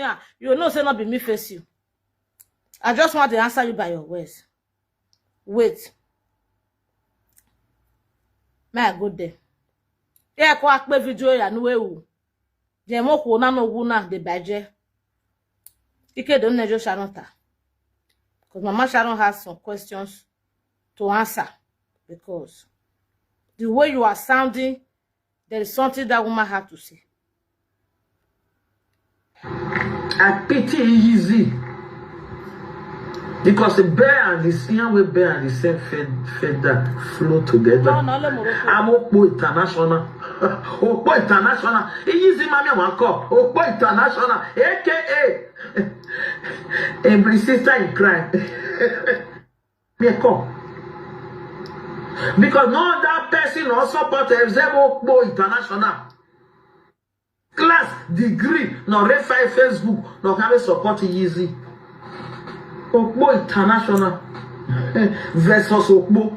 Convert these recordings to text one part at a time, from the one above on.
Sonia, you know say not be me face you. I just want to answer you by your words. Wait. May I go there? Yeah, ko akpe video ya no ewu. Je mo ko na no wu na de baje. Ike don nejo Sharonta. Because Mama Sharon has some questions to answer. Because the way you are sounding, there is something that woman had to say. I pity easy. Because the bear and the same way bear and the same feather flow together. I'm Okpo International. Okpo International. Easy mami wako. Okpo International. AKA every sister in crime. Because no other person or supporter except Okpo International. Class, degree, no refi Facebook, no can support easy. Okpo International versus Okpo.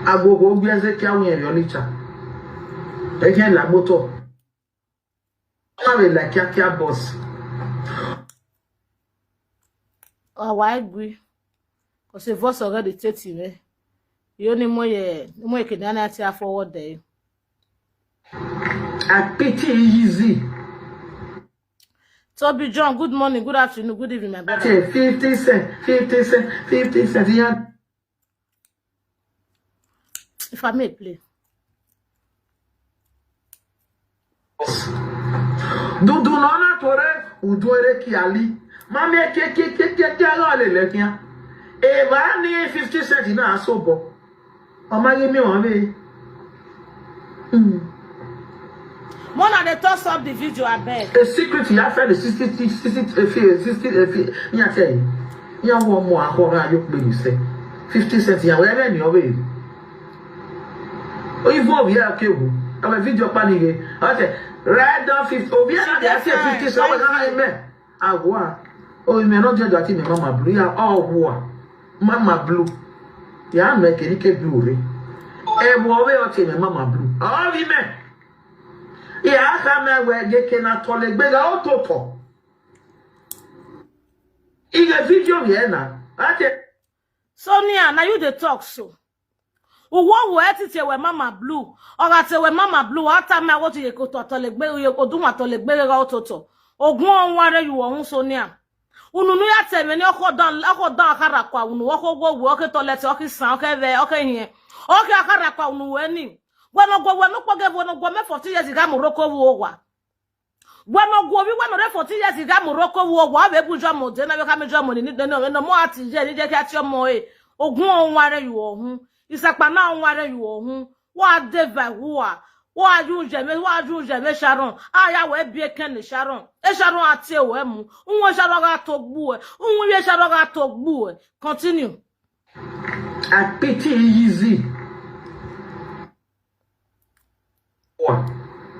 Agogo biaze kia wen yonicha. Again la moto. Ave la kia boss. Oh, I agree. Because the voice already takes you. You only more can answer forward there. I pity easy. Toby John, good morning, good afternoon, good evening, my brother. 50 cents. Yeah. If I may play. Do nona tore udore kiali. Mame ke ala le kia. E va ni 50 cents na asobo. O ma ye mi won be. Mona they toss up the video, I beg. The secret you have the 60 me tell you. You want more akora you be you say 50 cents ya where any of it. O you we are kewu. Am video panique. I say right down 50 obi na dey say 50 cents o me. Agwa. O me no judge that me mama blue ya all mama blue. Ya make any ke blue re. E mo we o me mama blue. Oh we me. Yeah, I can't get na toilet bed autoto. In a video, yeah, Sonia, now you the talk so. What will it when Mama Blue? Or I say when Mama Blue, after me, what you go to toilet bed, you go do my toilet bed autoto. Or go on where you are, Sonia. Unuya tell me, you go down, Harakwa, walk to toilet, okay, sound, okay, here. Okay, Harakwa, no, when no go 40 years ago Morocco war. When no go we 40 years ago Morocco war, we buja mo de na we ka mejo money no more atije ni je ka ti omo ogun onware you ohun isapa na onware you ohun wa deva wa ju me Sharon aya we bi ken Sharon e Sharon ati ewe mu unwo Sharon ga to gbu e unwo ye Sharon ga to gbu e continue. I pity easy.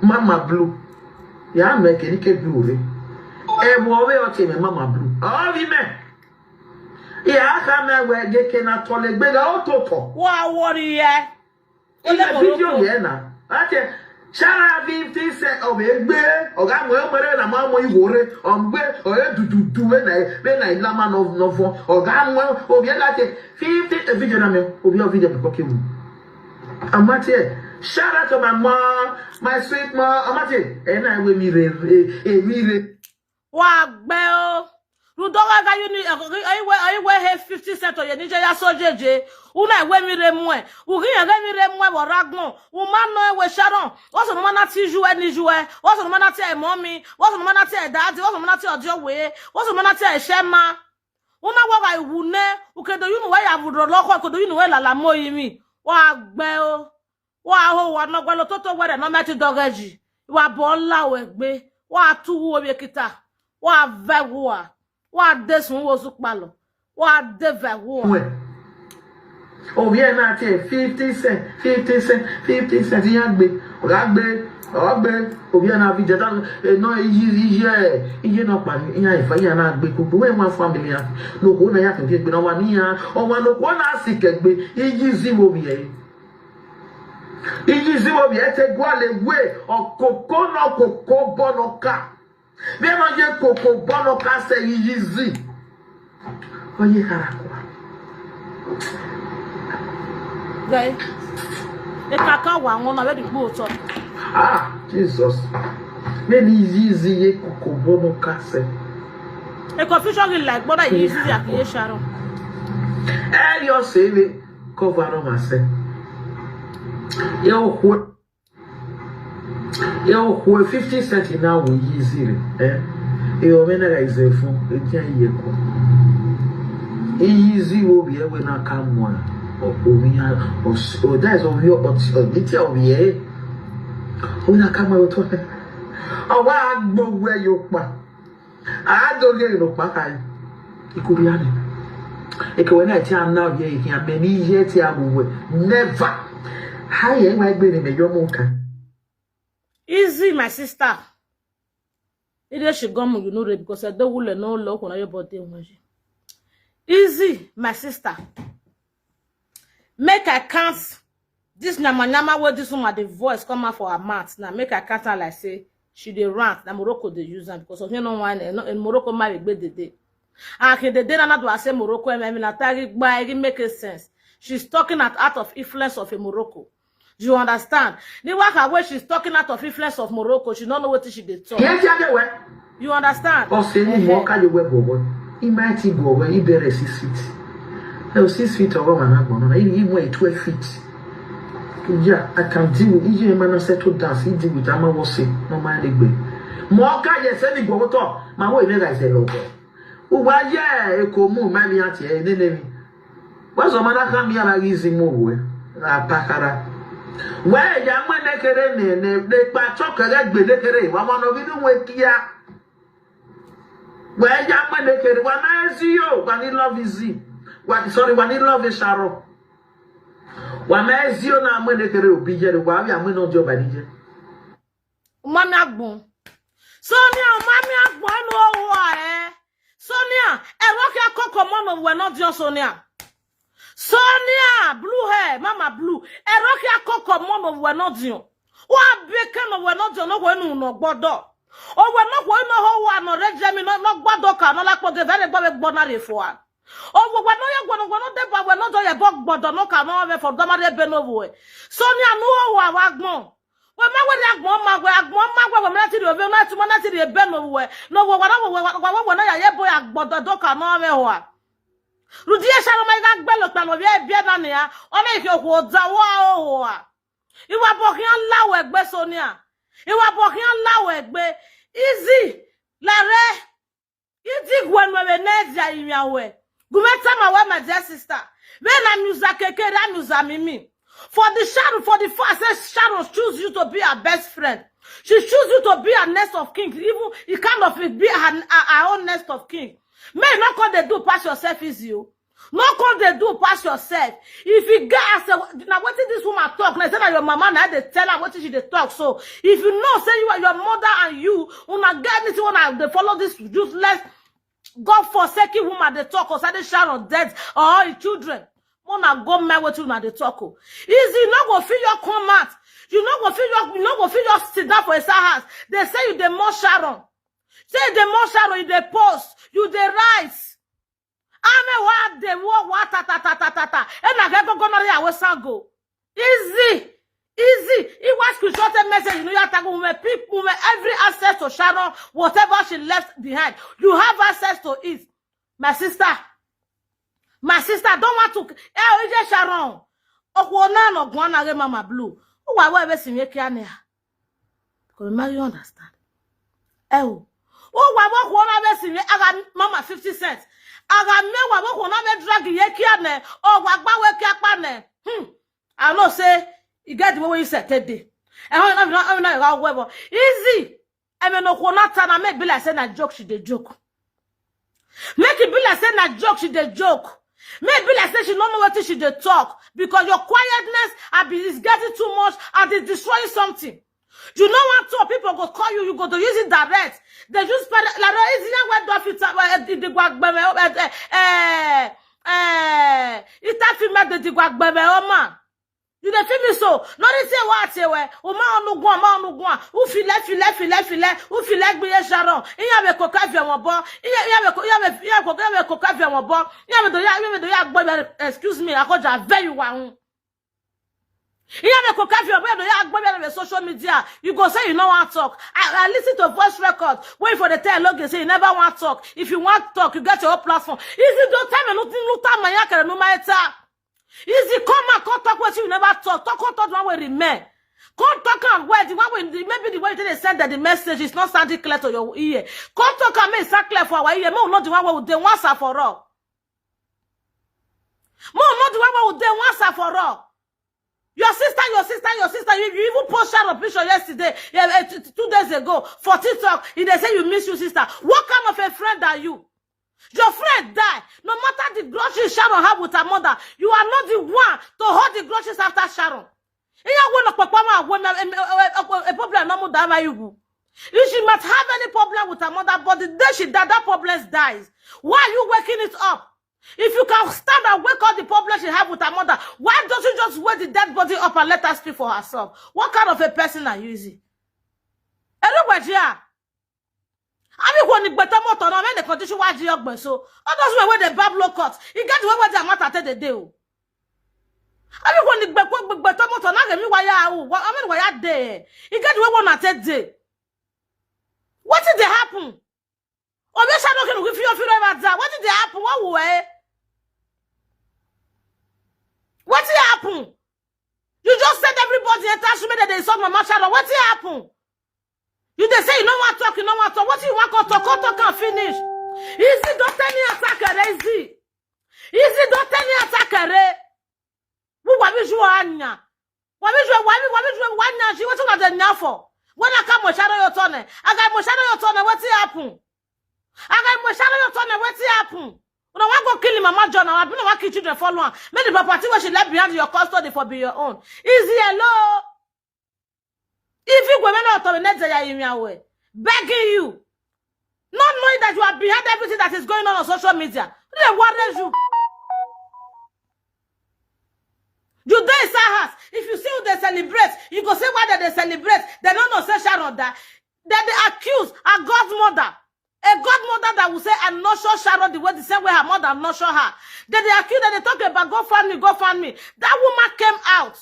Mama Blue. Ya make any ke blue re. E mo we o te me Mama Blue. Oh vi me. Ya ka me we ge ke na tole gbe ga ototo. Wa worry ye. Ile video ye na. Ate Shara 50 cents o be gbe oga mo mere na ma mo iwore o gbe o e dudu we na ilama no fo oga mo o bi la te 50 video na me o bi o video be koke mu. Amate shout out to my mom, my sweet mom. Amate, and I will me. Wa gbeo. Rudoga ga you ni I we 50 cents or you ya so jeje. Una we mi re mu e. Uri yan mi re mu e wo ragbon. U man no we Sharon. What's the man na ti joue ni joue? What's the man na ti e mommy? What's the man na ti e daddy? What's the man na ti ojo we? What's the man na ti e shema? Una wa ga iwune. Ukedo you know where ya vudro loko ko do you know where la mo yimi. Wa gbeo. Wa ho wa no gwalo toto were no meti dogeji wa bola we gbe wa tuwu obi kita wa vewa wa desun wo supalo wa devewa o bi e na ti 50 cents yan gbe o gbe o bi na video dan no iye no pa yan ifa yan na gbe gbogbo we wan family yan no ko na ya kan gbe no wa ni yan o wa no ko na sike gbe iyi ziwo bi e Iji ziwo bi ete gwale we okoko no koko bonoka. Me no je koko bono kase yizi. Oye karakwa. Guy. E kaka wa won na we di gbo to. Ah, Jesus. Me ni yizi ye koko bono kase. A confusion in like brother easy at Sharon. You say me cover on myself. Yo, 50 cents now we easy. You mean is a phone, a year. Easy will be when I come one. Or that's of your detail of ye. When I come out of it. Oh, where you I don't get no back. It could be any. It when I tell now, ye can many yet never. Hi, might be in your mocha. Easy, my sister. It should go, you know, because I don't will no look on your body. Easy, my sister. Make I count this nama where this woman the voice come out for her mouth. Now make I count her like say. She dey rant na Morocco dey use am because of you know why in Morocco marry gbe dede. And the day na do I say Morocco na tagi gba it make sense. She's talking out of influence of a Morocco. Do you understand? The work where she's talking out of influence of Morocco, she don't know what she dey talk. You understand? O say ni mo ka je we bobo. I might go when he bear 6 feet. 6 feet over man agbo na he mo 12 feet. Yeah, I can deal with each man settle down. He deal with Ama was sick. No mind the way. Moka, yes, any go to my way. Never say logo. Why, yeah, a comu, mammy, auntie, and enemy. What's a man come here like easy move? Ah, Pacara. Where young man, they patch up a red bedecere. One of you wake here. Where young man, they carry 1 I see you, when he love is Z. What, sorry, when he love is Sharo. Wamezio na mwene kere obije wa wi amwe job adije. Mami agbon. Sonia mami agbon no wo Sonia e roke akoko mono we not just Sonia. Sonia blue hair mama blue e roke akoko mono we not dio. Wa beke no we not dio no we nu no gbodo. O we no ho wa no rejemi no gbodo ka no la po ge very gbo na re fo a. Oh, we no ya gwono deba we no do ye bog bodo no ka no we for domare be no we. Sonia no wa wagbon. We ma we agbon ma we na ti do na ti mo na ti de be no we. No we wa na ya ye boy agbodo do ka no we ho a. Rudi e sha no ma ga gbe lo pa no bi na ne ya. O na ike okwo da wa o a. Iwa bokian lawo egbe Sonia. Iwa bokian lawo egbe. Easy. Lare. Iti gwenwe nezia iyawe. Gumeta my dear sister. When I music kekere music mimi. For the shadow, for the first, Shadow choose you to be her best friend. She choose you to be her nest of king. Even it kind of be her own nest of king. May not call they do pass yourself is you. Not call they do pass yourself. If you get as now what did this woman talk? Now say that your mama now they tell her what she they talk. So if you know say you are your mother and you wanna get anything when they follow this useless God forsaken woman they talk or say they Sharon dead or his children. Wanna go my way to the talk. Easy, not go feel your command. You not go feel your sit down for a house. They say you the more Sharon. Say the more Sharon, you the post, you the rise. Ame what the what ta. And I get go na we go. Easy. It was screenshotted message. You know you have to go with people with every access to Sharon, whatever she left behind. You have access to it. My sister, don't want to. Ije Sharon. Okwana no gwana ge mama blue. Why we see me kiane? Because you understand. Oh, why okwana we see me? Aga mama 50 cents. Aga me why okwana we drag ye kiane? Oh, wagba we kiapane. I know say. You get the way you said today. And I'm not easy. I mean, no, na make be like say na joke, she the joke. Make it be like say na joke, she the joke. Make be like say she don't know what she the talk because your quietness is getting too much and it's destroying something. You know what? Two people go call you, you go to use it direct. They just like easy where do fit the guagbeme it that fit make the guagbeme man. You dey feel me so? No dey say what say we. O ma onu gwan. Ou file. Ou file gbiye Sharon. Iya me koka vi won bo. Iya me koka vi won bo. Iya me do ya gbo, excuse me, akoja very wa hun. Iya me koka vi won bo do ya gbo be social media. You go say you no want talk. I listen to voice record. Wait for the tell log say you never want talk. If you want talk, you get your own platform. Easy do time no tin luta man ya kere no matter. Easy come talk what you never talk. Talk one way remain. Come talk and where the one way maybe the way they send that the message is not sounding clear to your ear. Come talk and make it clear for our ear. More not the one way they once and for all. More not the one way they once and for all. Your sister. You even posted a picture yesterday, 2 days ago for TikTok. They say you miss your sister. What kind of a friend are you? Your friend died. No matter the groceries Sharon have with her mother, you are not the one to hold the groceries after Sharon. A problem no more you. She might have any problem with her mother, but the day she died, that problem dies. Why are you waking it up? If you can stand and wake up the problem she have with her mother, why don't you just wake the dead body up and let her speak for herself? What kind of a person are you? Everybody. I mean, when you better motor, no the condition why you go so. Others where the Bablo cut. You get to where they matter the day. I mean, when you better motor, now me why you. I mean, why you there? You get to where one at day. What did they happen? Oh, me shadow can give you about that. What did they happen? What way? What did happen? You just said everybody attachment that they saw Mama Shadow. What did happen? You they say you don't want to talk, you don't want to talk. What do you want to talk and finish? Easy, don't tell me attacker, easy. Easy, don't tell me attacker. Who want me to anya? Why she what's on the now for? When I come with shadow your turn, I got my shadow your turn, what's happen? I got my shadow your turn, what's happen? When I want to kill him, Mama John, I've been working children for long. Maybe the property where she left behind your custody for be your own. Easy, hello. If you go not to begging you, not knowing that you are behind everything that is going on social media, then what is you? You dey Sahas. If you see who they celebrate, you go say why they celebrate. They don't know say Sharon that. Then they accuse a godmother. A godmother that will say, I'm not sure Sharon the way the same way her mother, I'm not sure her. Then they accuse that they talk about GoFundMe. That woman came out.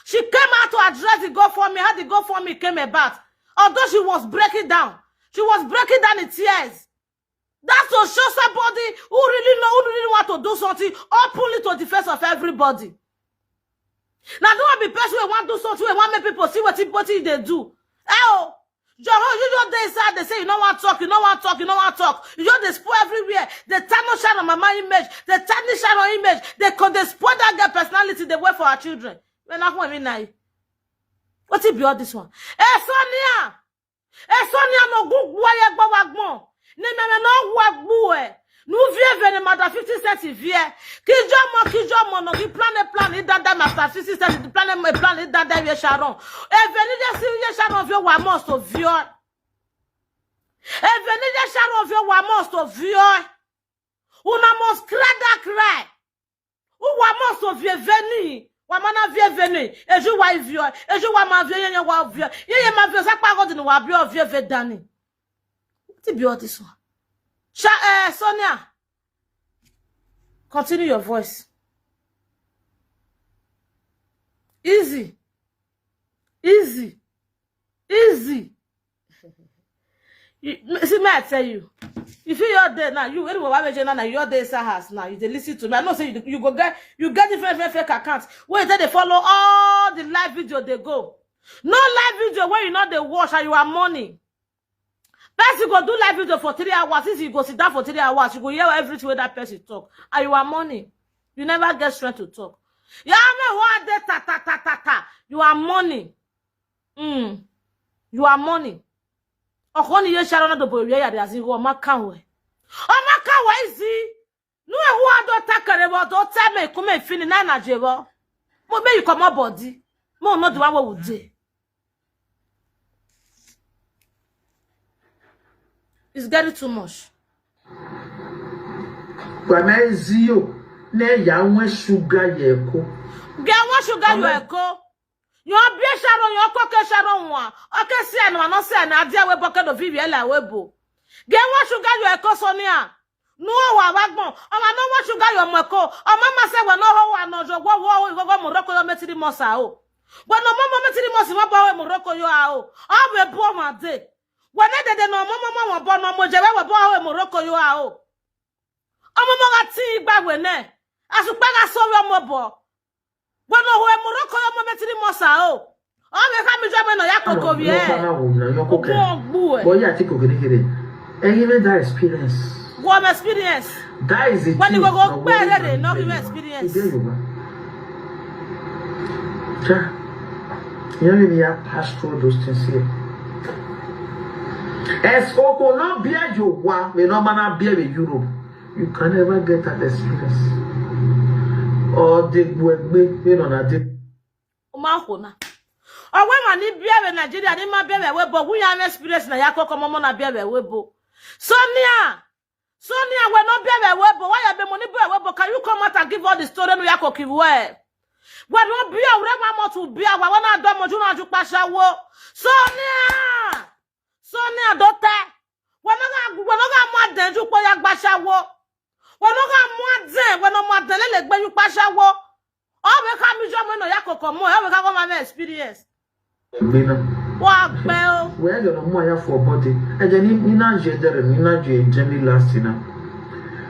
She came out to address the GoFundMe, how the GoFundMe came about. Although she was breaking down. She was breaking down in tears. That's to show somebody who really want to do something openly to the face of everybody. Now, don't be person who want to do something, who want make people see what they do. Oh, you just they say, they say you don't want to talk, you don't want to talk, you don't want to talk. You just they spoil everywhere. They tarnish Sharon Mama image, they tarnish Sharon image, they spoil that girl personality they wear for her children. When I want me now. What's it be all this one? Sonia no good why gbawagbo. Ne me no wagbu nous vie vene mada 50 cents vie. Kijomo no plan it dada master 50 cents plan it dada vie Sharon. E veni de si Sharon vie wa most of vie. E veni de Sharon vie wa most of vie. Una must cry. Ou wa most of vie veni. Wamana vie venu, et je vois vieux, et je vois ma vie, et wa vieux, et ma vie, ça pas contre nous, wa bien vieux vedani. C'est bien this one. Sonia, continue your voice. Easy. See me, I tell you. If you're there now, you anyway, now you're there, Sahas now. You listen to me. I know say you get different fake accounts. Where they follow all the live video they go. No live video where you know they watch and you are money. Person go do live video for 3 hours. Since you go sit down for 3 hours, you go hear everything where that person talk. And you are money. You never get strength to talk. Yeah, me what they ta. You are money. You are money. Okoni ye Sharon do boye ya de azi wo makanwe. O makanwe izi. Nu ehu ado takere bo do teme kuma fini na na jebo. Mo be you come body. Mo no the one we would do. It's getting too much. Kwa na ezio ne ya nwe sugar ye ko. Ge wa sugar you eko. Yo bia sharon yo koke sharon wa. Okay see and no say na dia we bucket of viviela webo. Get wa sugar you eko Sonia. No wa wagbon. O ma no wa sugar you meko. O mama say we no ho wa no jogwo wo go Morocco yo metiri mosa o. When no mama metiri mosa wa ba we Morocco yo a o. O we bo ma de. When de no mama wa bo no mo je we bo we Morocco yo a o. O mama ga ti gba we ne. Asupa ga so we mo bo. When no we Morocco yo mo metiri mosa o. O we ka mi je me no ya koko wie. Boy ya ti koko kere. Even that experience. What experience? That is it. When you go better, not even experience. Yeah. You really have passed through those things here. As Oko not beer you one, we no man beer in Europe. You can never get that experience. Or they will make you know that. Umahona. Or when man ni beer in Nigeria, they ma beer we but we have experience na yako komo na beer we bo. Sonia, we no beer we bo. Why you be money beer we bo? Can you come out and give all the story no yako kiwe? When no beer we want to beer we want to do mo juna ju pasha wo. Sonia daughter. We no ga mo den ju po ya gbasha wo. We no ga mo den, we no mo den le gbe ju pasha wo. O we ka mi jo mo no yako komo, e we ka come have experience. What bell? Where you no more ya for body. E je ni na je dere ni na je Jenny last na.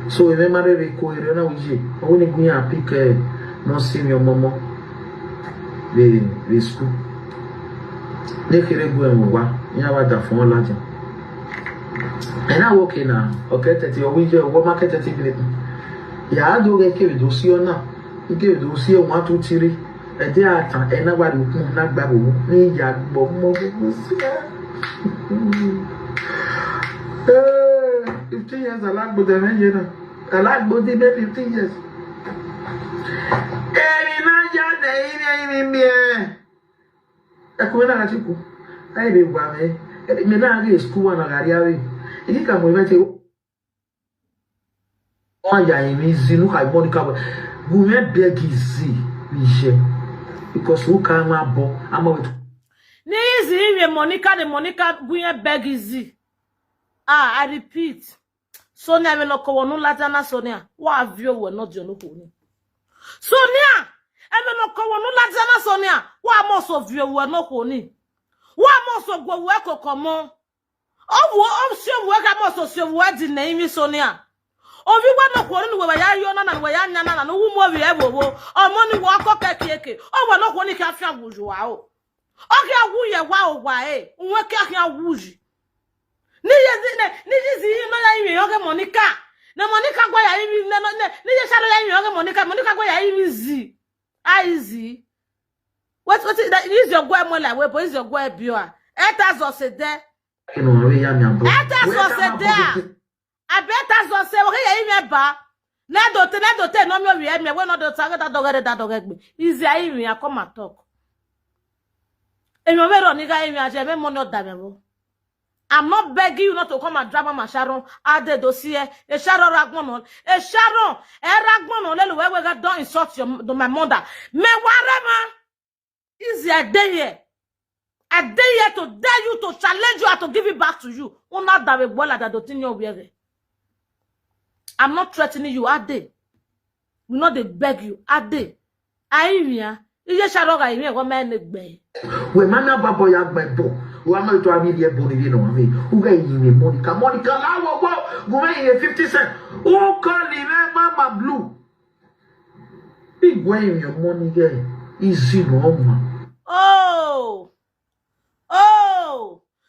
So we marry Rico ere na wije. O ni gun ya pick no see your momo. The school. They kere go en wa. Ya wa da fun laje. And I walk in now. Okay, tete o wije o market tete bi. Ya do ge ke do si ona. Ike do si 1 2 3. E dey atan e na wa do kun na gba bo ni ya gbo mo bo si. 15 years alagbo de men je na. Alagbo di 15 years. Na ja de mi e ko na ti ku. Ai be gba me na ri school na gari awe. Iki ka mo mete o ya mi zinu ka Monica go me beg easy mi je because who can ma bo ama with ni easy we Monica go beg easy. I repeat. Sonia we loko wonu latana Sonia. Wa avio we not jo no ko ni. Sonia ebe no ko wonu latana Sonia. Wa mo so vio we no ko ni. Wa mo so gwo we kokomo. Owo option we ka mo so we di na imi Sonia. Ovi wa no ko ni we ya yo na we ya nya na no wu mo we e wo. O mo ni wo akọ keke. O wa no ko ni ka afia wuju wa o. O ki awu ye wa o wa e. Nwe ki ahia wuji. Ni ye no ya imi yoge Monica. Na Monica gwa ya imi ni ye sharo ya imi yoge Monica gwa ya imi zi. Aizi. What is your gwa mo la we is your gwa bioa. Eta zo se de. no we ya mi abo. Eta zo se de. Abeta zo se o ya imi ba. Na dote no mi o we no do ta da dogegbe. Izi ya imi ya come and talk. Emi o be ro ni ga imi aje be mo no da me wo. I'm not begging you not to come and drama my Sharon. Ade dossier. A Sharon ragmono. A Sharon. A ragmono. Lelu we got don't insult my mother. Me whatever. Is a day here. A day here to dare you, to challenge you, and to give it back to you. Una da we bola da do tinyo wewe. I'm not threatening you. Ade. We not they beg you. Ade. Aimia. Iye Sharon ga imi go me negbe. We mana babo ya gbebo. Wa ma to abi die boni no ame. U ga yin Monica la wo go me 50 cent. O call me Mama Blue. Big way your money there. Easy no ma. Oh.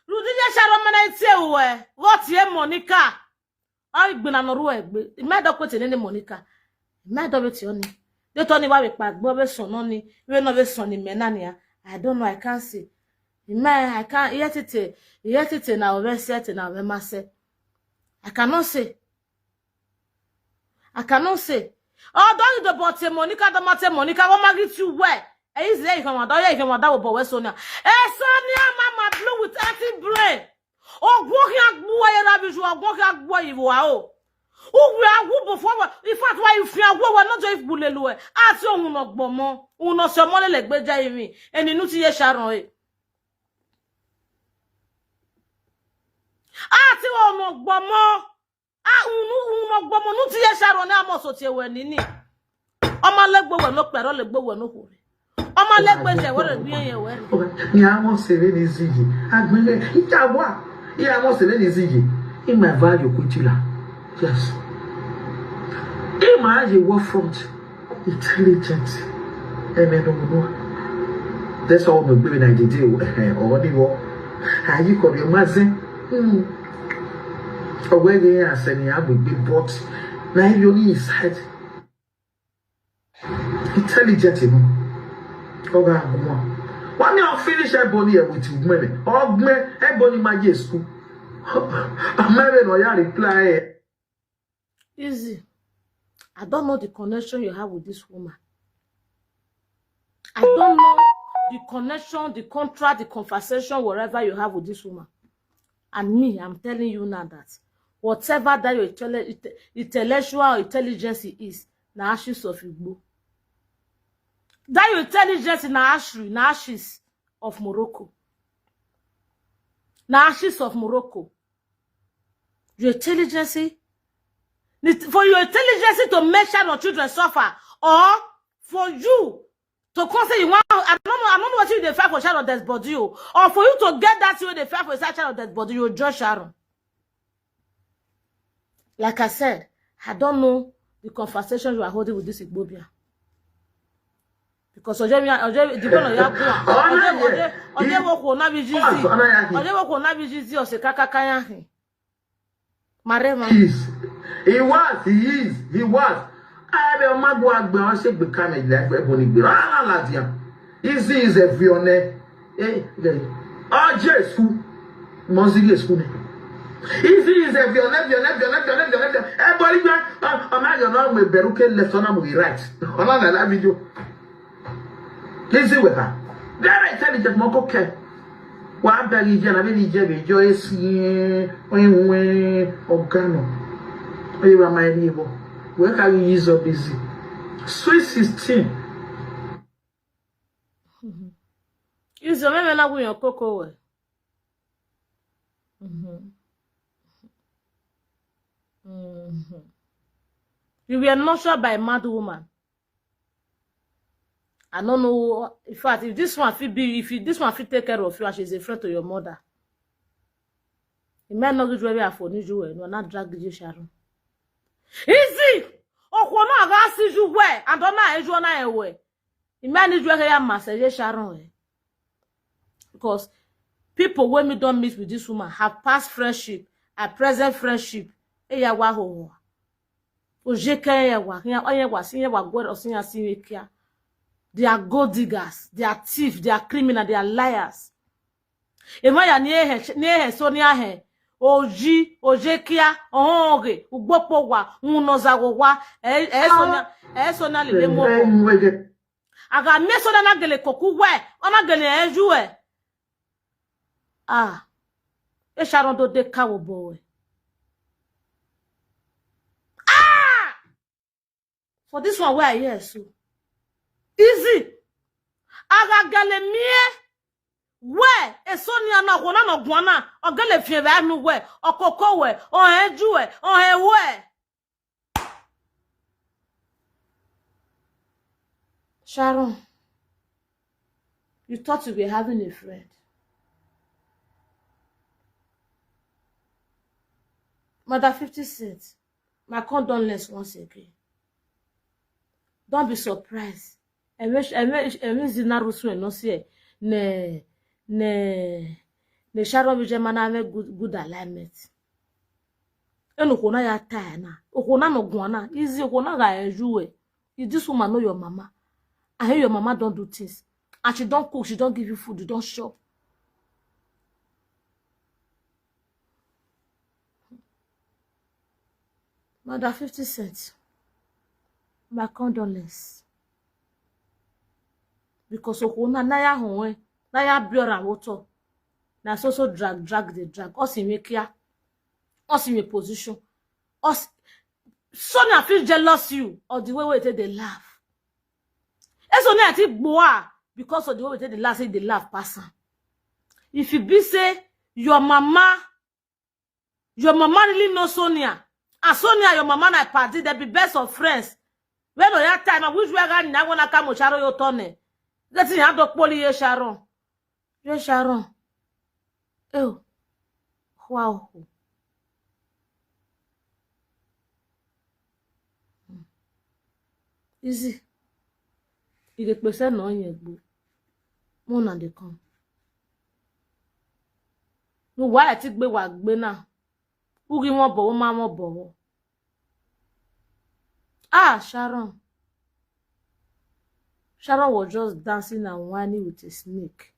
Rudinya Sharon mana tie we. What ye Monica? Ai gbina no ro egbe. Me do kwete ni Monica. Me do beti oni. They told me why we pack Bobby son only. We know the son in Menania. I don't know, I can't see. Man, I can't yet it now, very certain now, we must say. I cannot say. Oh, don't you about Monica, the matter, Monica, what magnet you wear? Is there from a daughter, you can double boy, Sonia. Sonia, Mama Blue with anti brain. Oh, walking up boy, rabbit, you are walking up boy, you are. we are who before in fact why you feel we not just bulelu ati ohun no gbomo ohun no se mole le gbeja yin eni nu ti ye Sharon ati ohun no gbomo ohun no gbomo nu ti ye Sharon na mo so ti ewe nini ọmọ legbo we no pero legbo we no hore ọmọ legbo je we re bi yen we ni amo sere ni zigi agbele itawa ya amo sere ni zigi in my value kutila yes imagine what front intelligent that's all my baby na did or ni wo ayi ko bi mazen owe ge aseni agbegbe but na you ni inside intelligent no oga mo one you finish everybody with you men ogme everybody ma je school amere no ya reply easy. I don't know the connection you have with this woman. I don't know the connection, the contract, the conversation, whatever you have with this woman. And me, I'm telling you now that whatever that your intellectual intelligence is, na ashes of Igbo. That your intelligence na ashes of Morocco. Na ashes of Morocco. Your intelligence, for your intelligence to make sure your children suffer, or for you to say you want, I don't know what you fight for Sharon death body, or for you to get that you they fight for Sharon death body, you judge Sharon. Like I said, I don't know the conversation you are holding with this Igbobia. Because oje depend ya go. Oje wo ko na bi jizi. Oje wo ko na bi jizi o se kakaka yan hin. Marema. He was. I be mago agbe on se gbe kamej like ebony gbe. Ala la dia. Easy is everyone. Oh Jesu. Mozili school. Easy is everyone. Everybody go. Imagine now me beruke left on am we right. Ona na la video. Easy with her. Very intelligent moko ke. Wa bari je na be ni je be jo esi we ogano. You are my neighbor. Where can you use up busy? Sweet 16. Use your meme na gun your cocoa we. You were nurtured by a mad woman. I don't know. In fact, if this one take care of you, and she's a friend to your mother. You might not get ready for you, no, not drag you, Sharon. Easy. Okwono aga si ju we and na eju na ewe. Imani ju ya message Sharon. Because people when me don't meet with this woman have past friendship, a present friendship. Eya wa ho. Ojeke ya wa, onye wa sinye wa god osinya sinyekia. They are gold diggers, they are thieves, they are criminals, they are liars. Emaya ni ehe so ni ahe. Oji ojekia onge ugbopo wa unozago wa esonya lele mo aga meso na gele koku we ona gele eju e e Sharon do de kawo boy for this one where here so easy aga gele mie we esonia na gona no gwana ogele fie ba nu we okoko we o eju we o ewe Sharon, you thought you were having a friend. Mother 50 cents. My condolence once again. Don't be surprised. I wish Zinarusu no say ne Sharon Vijayman have good alignment. Eno kona ya tire na. Okona no gwana. Easy okona ga ejuwe. Is this woman know your mama? I hear your mama don't do things. And she don't cook, she don't give you food, you don't shop. Mother 50 cents. My condolence. Because okona na ya honwe. Na ya biora woto. Na so drag the drag. Us in make ya. Us in a position. Us Sonia feel jealous you or the way we take they laugh. And Sonia I think boa because of the way we take the laugh, say they laugh person. If you be say your mama really know Sonia. And Sonia, your mama na party, they be best of friends. When that time, I wish we are going to come with Sharon your tone. That's in the poly, Sharon. Yes, Sharon. Oh, wow. Easy. Il est passé non, il est beau. Mon an de come. No, why I take be wa gbe na. Who give one bow, mama bow. Ah, Sharon. Sharon was just dancing and whining with a snake.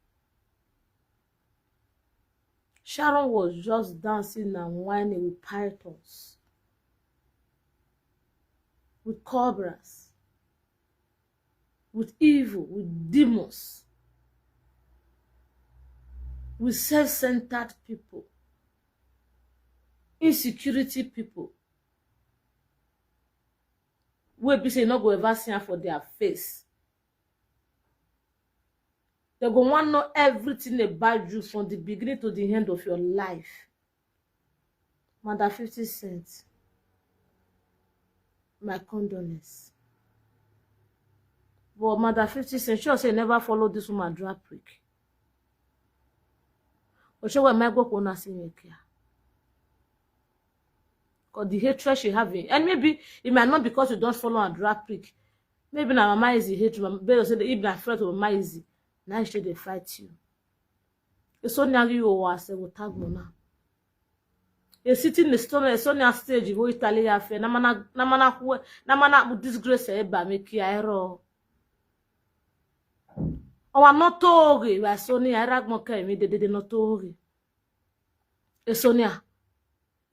Sharon was just dancing and whining with pythons, with cobras, with evil, with demons, with self-centered people, insecurity people. Where people say not go ever see for their face. They go want to know everything about you from the beginning to the end of your life. Mother 50 cents. My condolence. But Mother 50 cents, sure say never follow this woman drop prick. But she will make go on see me here. Because the hatred she having, and maybe it might not because you don't follow and drop prick. Maybe now mama is the hatred. Better say the even afraid of mama is. Now she they fight you. It's so near you or say we tag mona. You sitting in the stone, it's on your stage, you Italy affair. Na mana disgrace eba make you error. Our not tori, we are Sonia Ragmoka, me de not tori. E Sonia,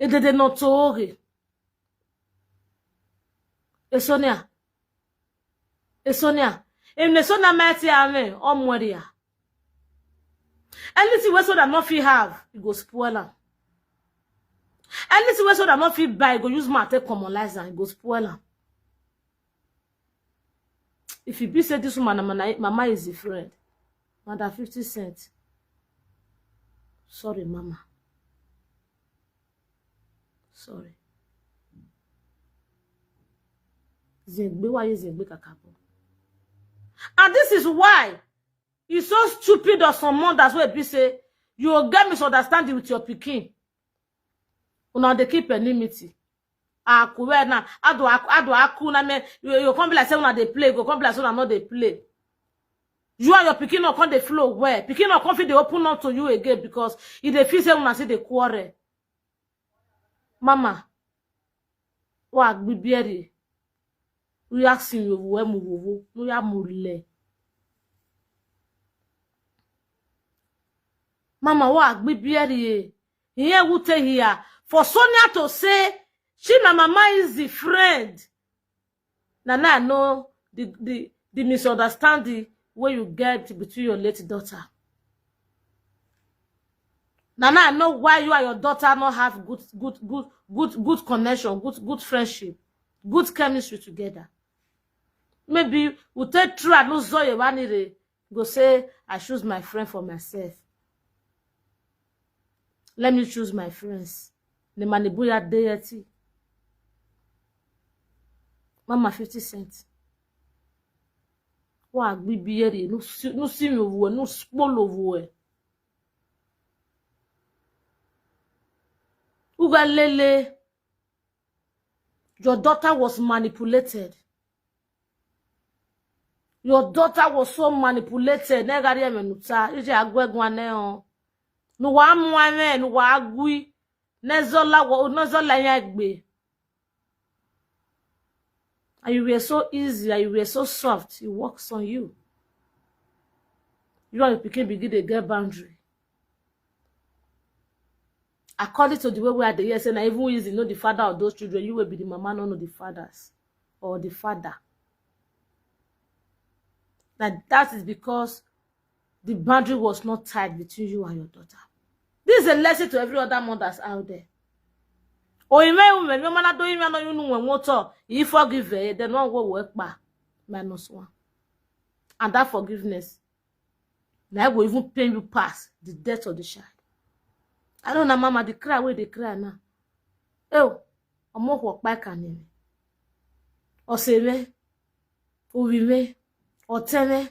e de not tori. E Sonia, e Sonia. If the son mighty ame or moria. Anything we so that not feel have, you go spoil them. Anything we so that not feel buy, go use matter commonize and go spoil them. If you be say this woman, mama is a friend. Mother 50 cents. Sorry, mama. Sorry. Zengbe wa ye zengbe kakabo. And this is why it's so stupid or some mothers where people say you will get misunderstanding with your pikin. Una they keep enmity. Akuwe na ado na me you come be like say una they play, go come be like say una not they play. You and your pikin not come they flow where pikin not come fit they open up to you again because if they feel say una say they quarrel. Mama, wa gbibiere. We asking you where move no ya mule. Mama wa agbibiere. Here we take here for Sonia to say she my mama is the friend. Now know the misunderstanding where you get between your late daughter. Now I know why you and your daughter not have good connection, good friendship, good chemistry together. Maybe we take true and lose Zoe one go say I choose my friend for myself. Let me choose my friends. The manibuya deity. Mama 50 cents. Wa gbibiere no simi owo no spoil owo. Ugalele. Your daughter was manipulated. Your daughter was so manipulated. Negari menuta. Ije agwegwane on. No wa muame, no wa agui. Nezola yagbe. And you were so easy, and you were so soft. It works on you. You and your begin to get boundary. According to the way we are the years, and even easy know the father of those children, you will be the mama, not know the fathers or the father. That is because the boundary was not tied between you and your daughter. This is a lesson to every other mothers out there. O ime ume no mana do ime no yunu nwe moto. You forgive her, then one go work back. -1. And that forgiveness, now will even pay you past the death of the child. I don't know, mama, the cry where they cry now. Oh, I'm more walk back and in. Or say me, or we me, or tell me,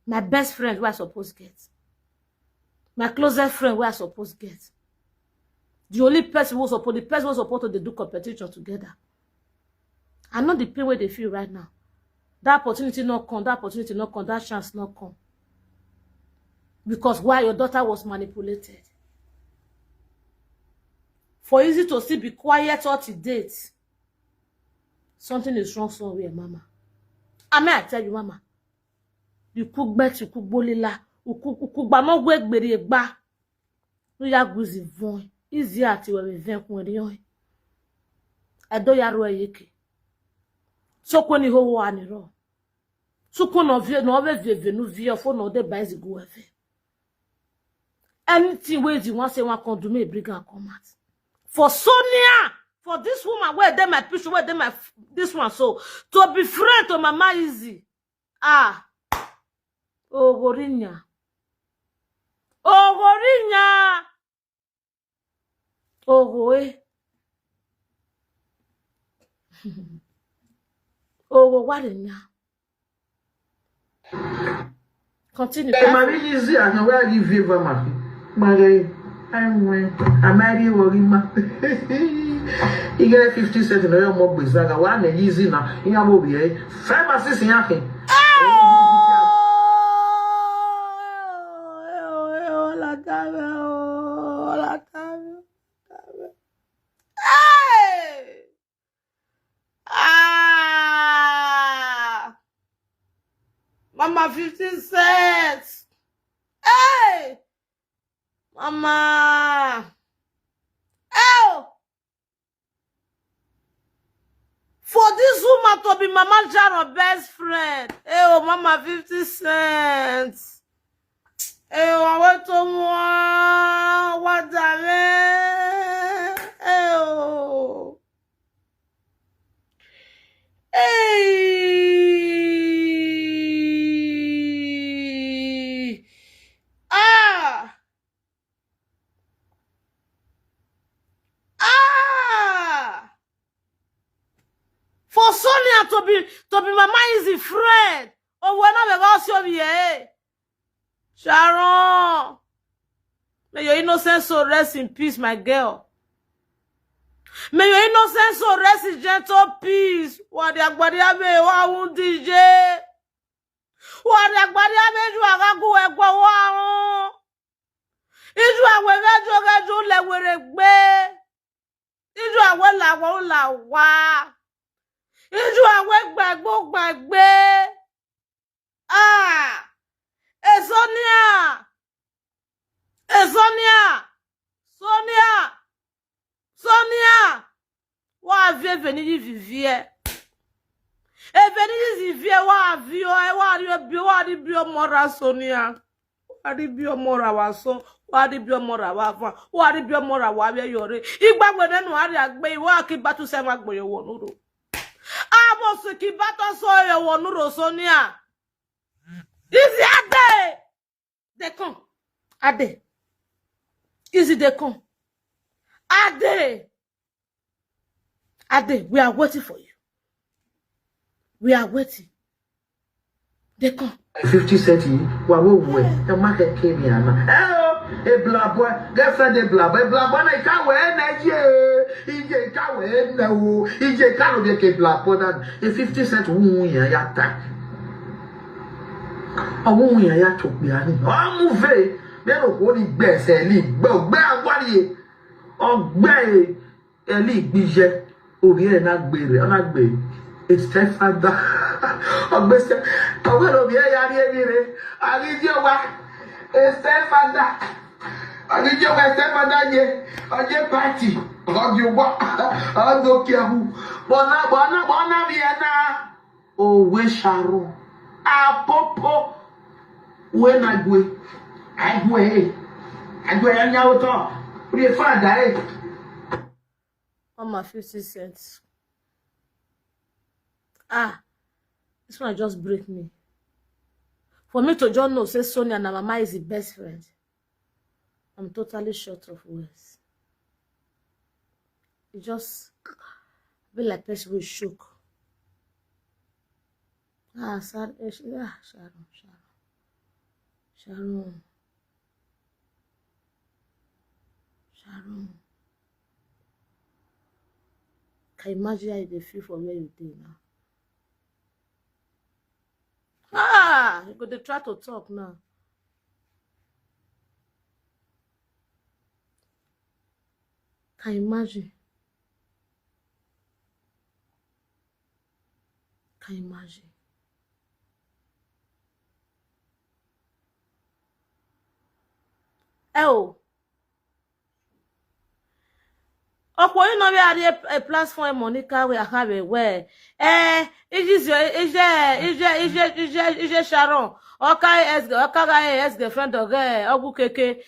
my best friend where I supposed to get. My closest friend where I supposed to get. The only person who support, the person who support to do competition together. I know the pain where they feel right now. That opportunity not come, that chance not come. Because why your daughter was manipulated. For easy to still be quiet or to date. Something is wrong somewhere, mama. I tell you, mama. You cook bet, you cook bolila, you cook ba no work beri ba. No ya guzi von. Easy ati we ven kun rion. Edo ya ro yeke. So kwani ho wa ni ro. So no vie no be no vie for no de base go ave. Anything where you want say one can do me bring and come out. For Sonia, for this woman where they my picture, where they my this one so to be friend to mama easy. Ah. Oh Gorinya. Oh Gorinya. Oh Goe. Oh Gorinya. Continue. Marie easy and where you vive ma. Marie, I'm married Worima. You get 50 cents in your mob with Zaga, one easy now. You have over here. 5 or 6 in Yakin. Mama 50 cents. Hey! Mama. Oh! For this woman to be Mama Jaro's best friend. Oh, Mama 50 cents. Oh, I want to more. What the oh. Hey. For Sonia to be Mama easy friend. Oh, we're not going to be here. Sharon. May your innocence so rest in peace, my girl. May your innocence so rest in gentle peace. What the Agbadia me, what won't DJ? What the Agbadia me, you are going to go. If you are going Iju awe gbagbe. Ah! Sonia! Wa vie veni vivie. E veni vivie wa vio e wa ri bio mora Sonia. Wa ri bio mora wa so. Wa ri bio mora wa fa. Wa ri bio mora wa be yore. Igbagbe nenu ari agbe iwo akibatu se ma gboyo wonuro. Abo Kibato so ye wonuro Sonia. Is Ade? They come. Ade. Is it they come? Ade. Ade, we are waiting for you. We are waiting. They come. 50 cents. Wa wo we. The market came here now. Hello, a black boy. Girlfriend a black boy na ka we na je. Ije ka we na wo. Ije ka no be ke black boy that. A 50 cents wu ya ta. Owo ya chop bi ani. O move. Be no ko ni gbe se li gbe agwari. Ogbe eli gbije. Obi e na gbere, ona gbe. It's stepfather. Ogbese. Ogbero bi e ya ri ebire. Alije wa. It's stepfather. Alije wa stepfather je. Oje party. Oje wa. Odo kehu. Bona bi na. Owe sharu. Apopo. We na gwe. Agwe anya oto. Ri father on my 50 cents. Ah, this one just break me. For me to just know, say Sonia and Mama is the best friend. I'm totally short of words. It just be like person will shook. Ah, sad. Sharon. Can you imagine how you feel for where you dey now? Ah, you go to try to talk now. Can you imagine? Can you imagine? Oh. Ọ̀pọ̀ yìí náà bí a platform Monica we have a where is Sharon okay ex girlfriend oge ogu keke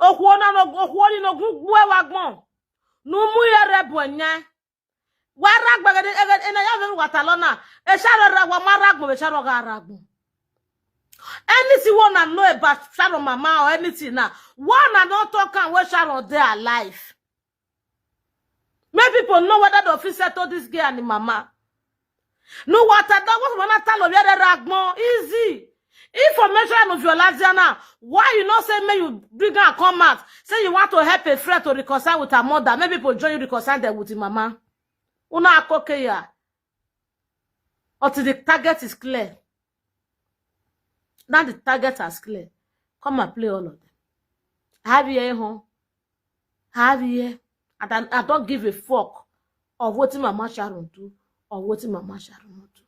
okwo na no okwo ni no gun gwe wagbon nu mu yere bonya wa ragba ena ya ve watalona e Sharon ragba ma ragbo be Sharon ga ragbo anything one I know about Sharon mama or anything now one I don't talk and where Sharon they alive. Many people know whether the officer told this girl and the mama. No what I don't want to tell you the ragmo easy. Information of your life now. Why you not say may you bring her come out? Say you want to help a friend to reconcile with her mother. Maybe people join you reconcile them with the mama. Una akoke ya. Until the target is clear. Now the target is clear. Come and play all of them. Have you home? Have you? And I don't give a fuck of what Mama Sharon do or what Mama Sharon do.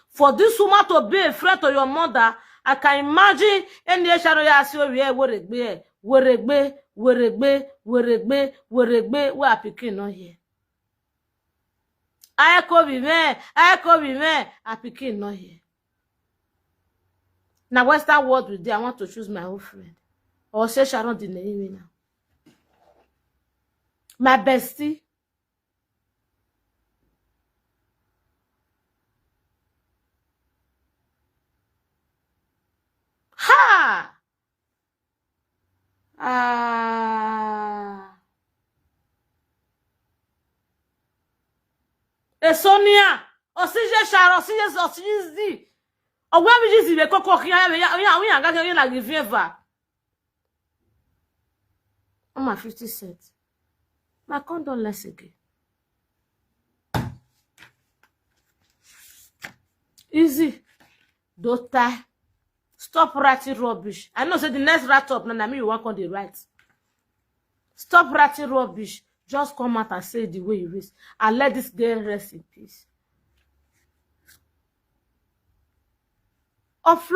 For this woman to be a friend to your mother, I can imagine any Sharon Yasio weregbe, where picking not here. I could be man, I picking not here. Now, Western world with I want to choose my own friend. Or say Sharon didn't me now. My bestie. Ha! E Sonia, osije Sharon, osije zi. O wa mi ji le koko kian ya ga ke la give va. On my 50 cents. My condom less again. Easy. Don't tie. Stop writing rubbish. I know say the next write up, now me you work on the right. Stop writing rubbish. Just come out and say it the way you wish. And let this girl rest in peace. Just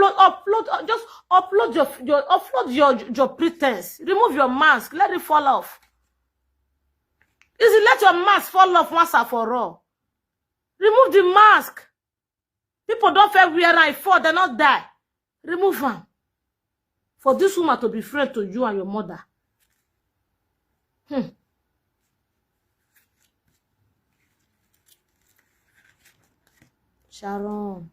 upload your pretense. Remove your mask. Let it fall off. Easy, let your mask fall off once and for all. Remove the mask. People don't fail where I fall, they not die. Remove them. For this woman to be friend to you and your mother. Sharon.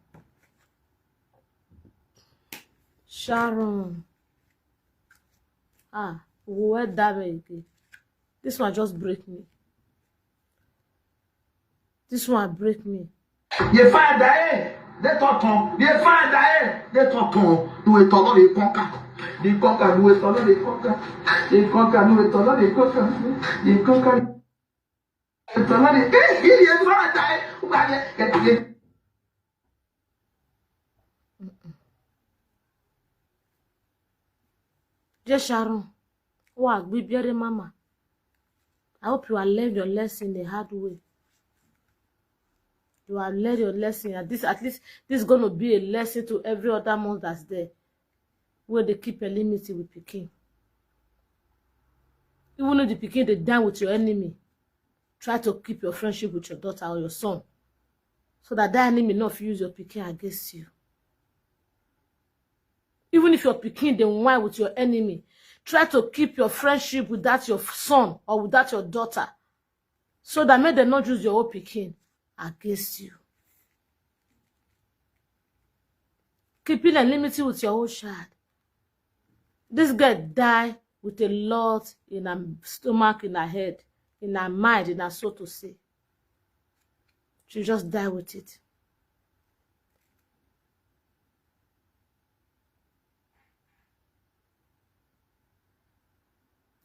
Ah, where that again? This one just break me. This one break me. You find that they talk on. You find that they talk on. Do it all the conquer. The conquer do it all the conquer. The conquer do it all the conquer. The conquer. It's all the. You find that. Just Sharon. Wow, be very mama. I hope you have learned your lesson the hard way. You have learned your lesson. At least this is going to be a lesson to every other mom that's there. Where they keep a limit with Peking. Even if the Peking they down with your enemy, try to keep your friendship with your daughter or your son. So that enemy not use your Peking against you. Even if your Peking they whine with your enemy, try to keep your friendship with that your son or with that your daughter. so that make them not use your own pikin against you. Keeping a limit with your own child. This girl died with a lot in her stomach, in her head, in her mind, in her soul to say. She just died with it.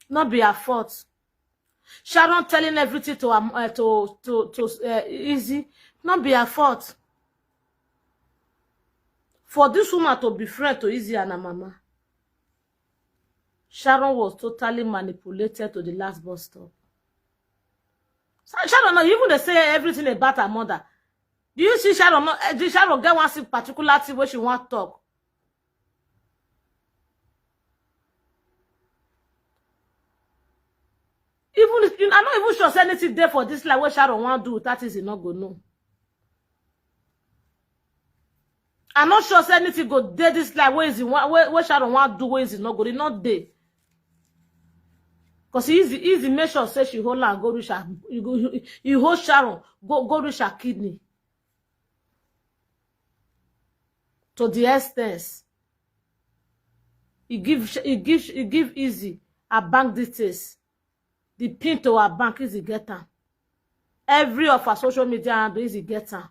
Not be her fault. Sharon telling everything to Easy. Not be her fault. For this woman to be friend to Easy and her mama, Sharon was totally manipulated to the last bus stop. Sharon, no, even they say everything about her mother. Do you see Sharon? Did Sharon get one particular thing where she want to talk? Even if I'm not even sure anything there for this, like what Sharon want to do, that is not go no. I'm not sure anything go there this like where is it where Sharon want to do, where is it not go, not there. Because easy make sure say she hold her and go reach her, you hold Sharon, go reach her kidney. To the extent. He give Easy a bank details. The pin to her bank Easy get her. Every of her social media handle Easy get her.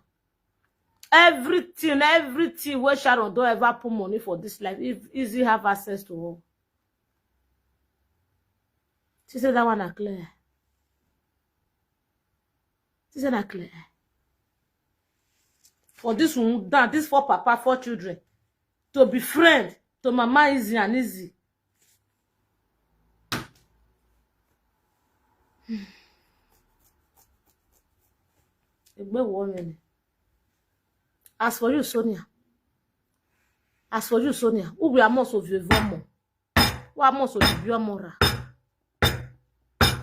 Everything where Sharon don't ever put money for this life, if Easy have access to all. She said that one are clear. She said that clear. For this one, that this 4 papa, 4 children, to be friend to Mama Easy and Easy. As for you, Sonia, who we are most of you more? Who are most of you more?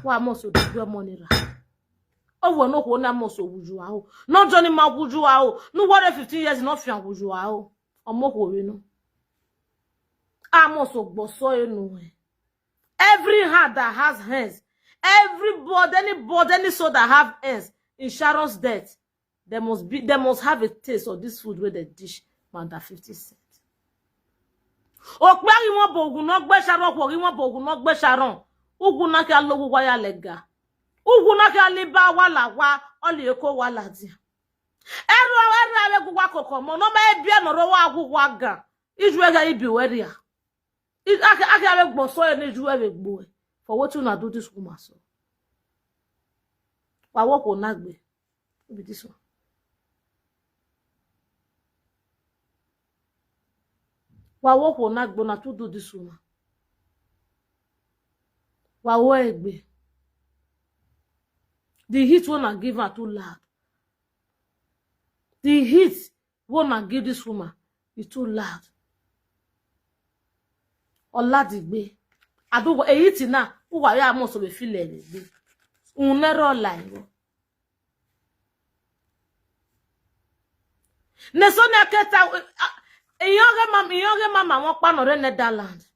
Who are most of you money? Oh, we no who most of you. Not Johnny Mabuju. No, what 15 years not fian Buju. Or more who you know. I'm also bosso no. Every heart that has hands, anybody, any soul that have hands in Sharon's death, they must have a taste of this food where they dish more than 50 cents. Okpari won bogun no gbe Sharon, okpari won bogun no gbe Sharon. Ugu na ke alowu wa ya lega. Ugu na ke aliba wala wa oli eko wala di. Eru awe gugwa koko mo no ma ebia no ro wa agugwa ga. Iju ega ibi weria. Ake awe gbo so e neju ewe gbo. For what you na do this woman so. Wa work on nagbe. Be this one. Wa work on nagbe na to do this woman. Wa wo egbe. The heat wanna give her too loud. The heat wanna give this woman is too loud. Oladigbe. Adugo eyiti na uwa ya mo so be feel egbe. Unero line. Ne so na keta young mama won pa no Netherlands.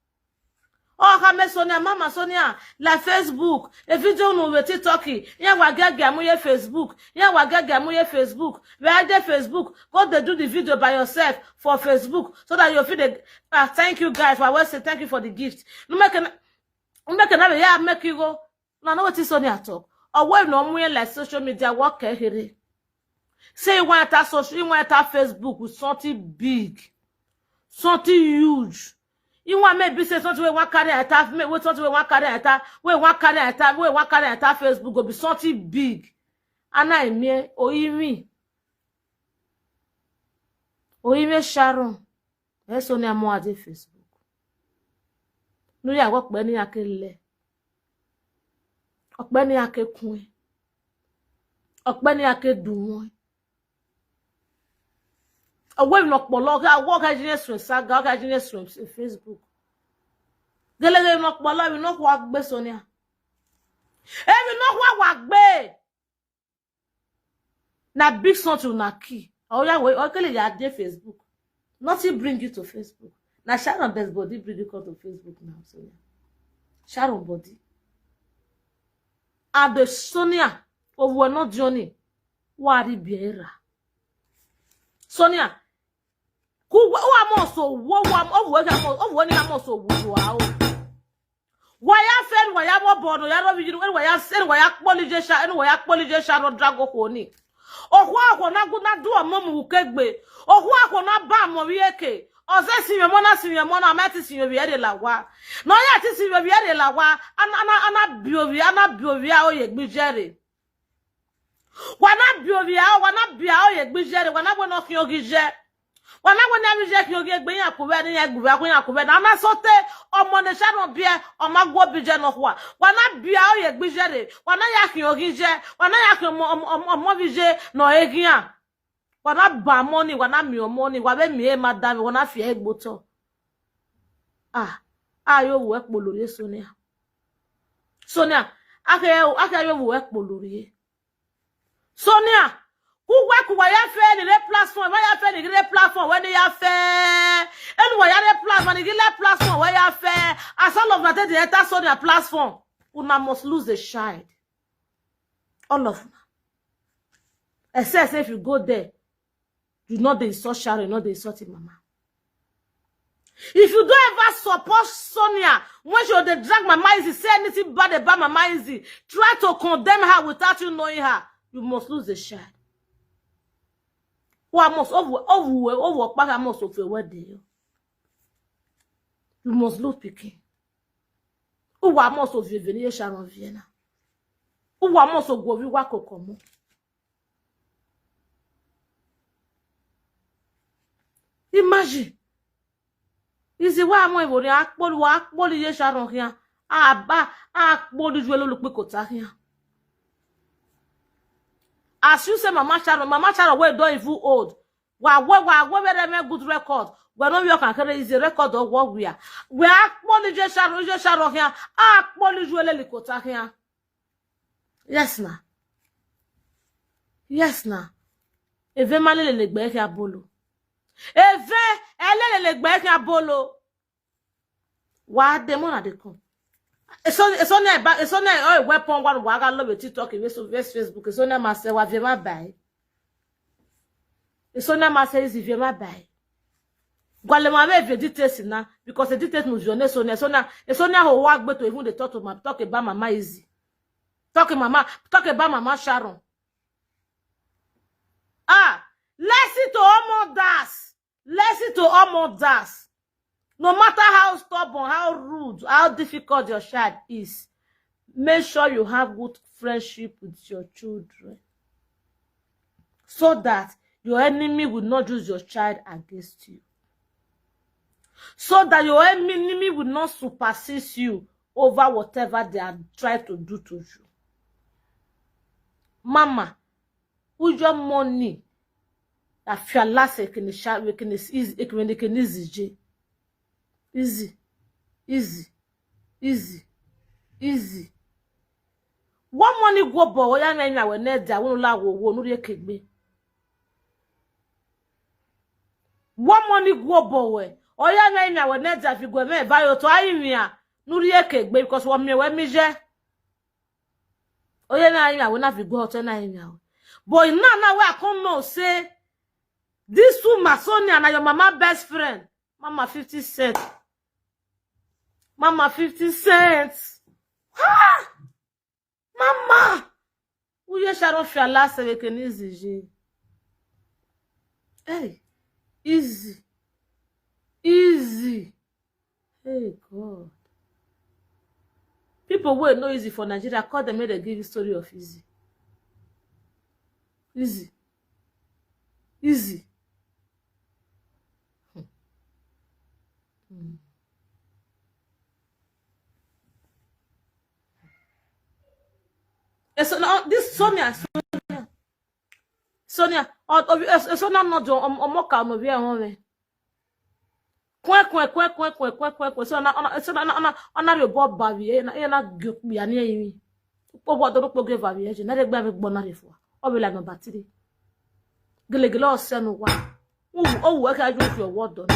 Oh, come Sonia, Mama Sonia, la Facebook, a video no we TikTok, ya wa gege mu ye Facebook, ya wa gege mu ye Facebook, where dey Facebook, go dey do the video by yourself for Facebook, so that you feel the thank you guys, I will say thank you for the gift. No make ya make you go, no know what is Sonia talk, or when no mu like social media work here. Say you want that social, you want that Facebook with something big, something huge. You want maybe say something we want carry attack, me we something we want carry attack, we want carry attack Facebook go be something big. And I mean, Oimi Sharon, yes only mo ade Facebook. No ya work be ni akele. Okpe ni akekun. Okpe ni akedun. Away not polo, I walk agents from Saga, agents from Facebook. Gelege not polo, we not walk be Sonia. We not walk be. Na big something na key. Oh yeah, we okay ya dey Facebook. Nothing bring you to Facebook. Na Sharon best body bring you to Facebook now, Sonia. Sharon body. And the Sonia ovu no Johnny wari biera Sonia ku wa mo so wo ovu ga mo ovu ni mo so wu wa o waya fen waya mo bono ya ro bijiru waya sen waya kpolije sha en waya kpolije sha ro drago ko ni ohwa ko na gu na du omo mu kegbe ohwa ko na ba mo wieke oze sinwe mo na meti sinwe bi ere lawa no ya ti sinwe bi ere lawa ana biovi a oye gbijere wana biovi a wana bia oye gbijere wana bo no kin ogije wana bo na mi je kin ogi egbe yan ko be ni egbe akun yan ko be na sote omo ne sha no bia o ma gwo bije no kwa wana bia oye gbijere wana ya kin ogije wana ya kin omo bije no egian wana ba money wana mi money wa be mi e madam wana fi egboto ayo wo epo lori Sonia akayo wo epo lori Sonia kuwa ya fe ni le platform wa ya fe ni le platform when ya fe enu wa ya le platform ni le platform wa ya fe as all of that they enter Sonia platform una must lose a child all of them except if you go there you know the insult Sharon, not the insult mama. If you don't ever support Sonia, when she they drag Mama Izzy, say anything bad about Mama Izzy, try to condemn her without you knowing her, you must lose the child. Or must over back I must of a wedding. You must lose picking. Who are most of your veneer Sharon Vienna? Who are most of Govi Wako Como? Imagine. Isi wa mo ibo ni akpoli ye Sharon hian. Akpoli ju lo pe kota hian. As you say Mama Sharon we don't even old. Wa very good record. We no you can carry is a record of what we are. We akpoli je Sharon hian. Akpoli ju le kota hian. Yes na. Eve male le gbe ke abolo. Eve ele le gbe ke abolo. Wa demon na de come. It's only a weapon one waga love TikTok and Facebook. It's only ma se wa vie ma bai. It's only ma se is vie ma bai. Gwale ma be details na because the details no jone so na it's only how work but to even the talk about Mama Izzy. Talk about Mama Sharon. Listen to all mothers. No matter how stubborn, how rude, how difficult your child is, make sure you have good friendship with your children. So that your enemy will not use your child against you. So that your enemy will not supersede you over whatever they are trying to do to you. Mama, with your money, that your last easy. One money go boy, ya na we need that won la wo no kegbe. One money go boy, o ya na we need that fi go me buy to ayiwia no kegbe because wo me we je. O ya na we na fi go to na ayiwia. Boy now we come know say this woman Sonia na your mama best friend. Mama 50 cents. Mama 50 cents. Mama. Où y Sharon faire là avec un easy. Hey. Easy. Hey God. People will know easy for Nigeria. Call them and they give you story of easy. Easy. So now this Sonia, Sonia not do omoka no vie hon kwen so na re bob ba vie na gbia ni yin popo do po give vie je na de gba me gbo na re fo o be la number 3 gelegele o se no wa o wo ka ju fi owo do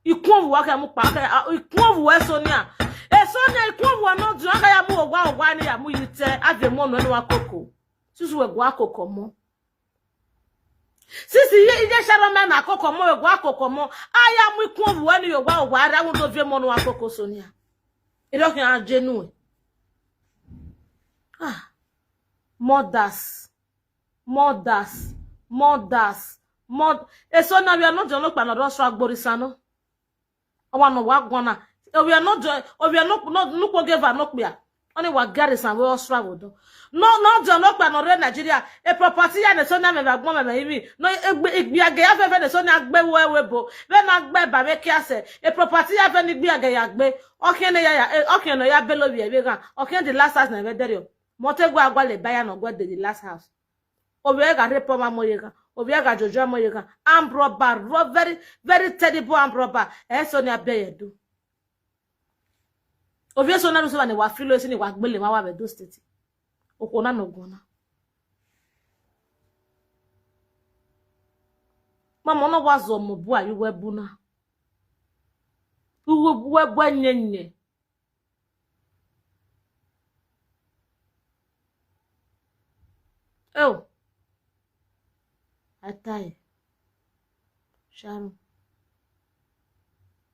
ikun wo ka mu pa ka ikun wo Sonia Sonia ikun wo no du aka ya mu ogwa ni ya mu yite ave mo no wa koko Susu we gwa kokomo. Sisi ye ije sharo me na kokomo we gwa kokomo. Aya mu ikun bu wani yo gwa ogwa ara won do vie mo no akoko Sonia. Iro kan ajenu. Ah. Mothers. So now we are not just look at us rag borisano. Owa no wa gwana. We are not look give no clear. Only what garrison we all struggle do. No just look at no Nigeria. A property and so now me ba gbon me maybe. No igbi age afefe de so na gbe webo. We na gbe ba me kiase. A property afe ni igbi age ya gbe. Okay no ya belo wi e gan. Okay the last house na we there yo. Motegwa agwa le baya no gwa the last house. Obiega repoma moyega. Obiega jojo moyega. Armed robber, very terrible armed robber. Sonia beyedu. Obie so na ruso ba ne wa frilo esi ni wa gbele ma wa be do state. Okona no gona. Mama no wazo mo bu ayi webu na. Webu anyenye. Oh. Atai. Sharon.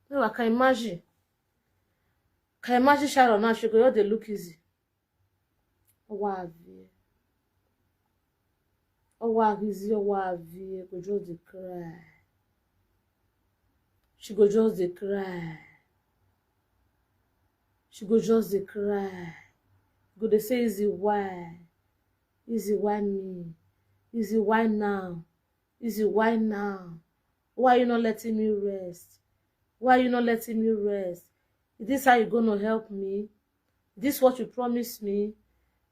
No, I can imagine. Can imagine Sharon now, she go, they look easy. Oh, wow. Oh, wow, easy, oh, wow, go just dey cry. She go just dey cry. She go just dey cry. Go dey say, easy, why? Easy, why me? Easy, why now? Easy, why now? Why are you not letting me rest? Why are you not letting me rest? Is this how you're gonna help me? Is this what you promised me?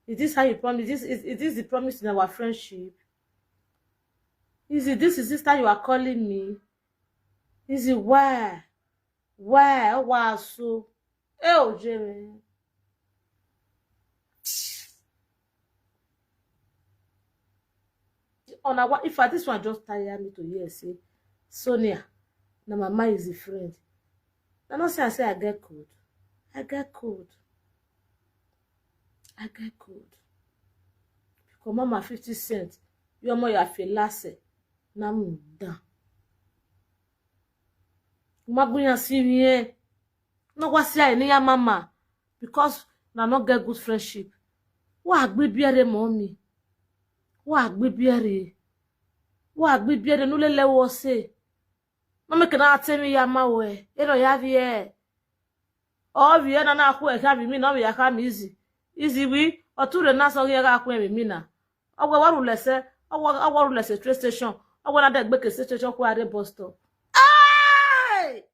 Is this how you promise? Is this the promise in our friendship? Is this how you are calling me? Is it why? Why? Oh, wow, so. Oh, Jerry. If this one just tired me to hear, say, Sonia, now mama is a friend. I don't say I get cold. I get cold. Because mama 50 cents. Your mother ya feel last. Na muda. Magunya sirie. No go see any ya mama. Because na not get good friendship. Wa agbe biere mommy. Wa agbe biere no lele wo say. Mama kana tell me ya mawe. Ero ya vie. O vie na na akwu e ka mi na ya ka mi easy. Easy we oture na so ye ga akwu e mi na. Ogwe waru lese, ogwaru lese train station. Ogwe na de gbe ke station ku are bus stop. Ay!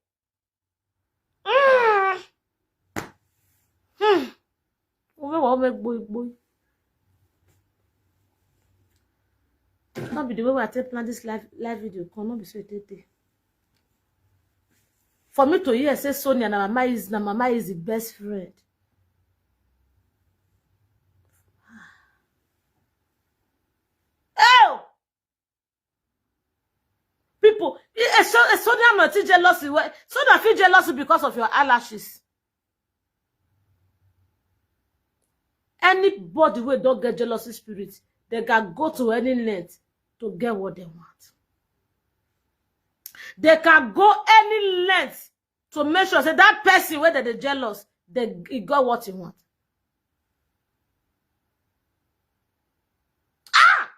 Owe wa me gbo. Not be the way we are plan this live video. Can not be so tete. For me to hear say Sonia na mama is the best friend. Oh! People, Sonia not jealous. Sonia feel jealous because of your eyelashes. Anybody who don't get jealousy spirit, they can go to any length to get what they want. They can go any length to make sure that that person where they're jealous, he got what he want. Ah!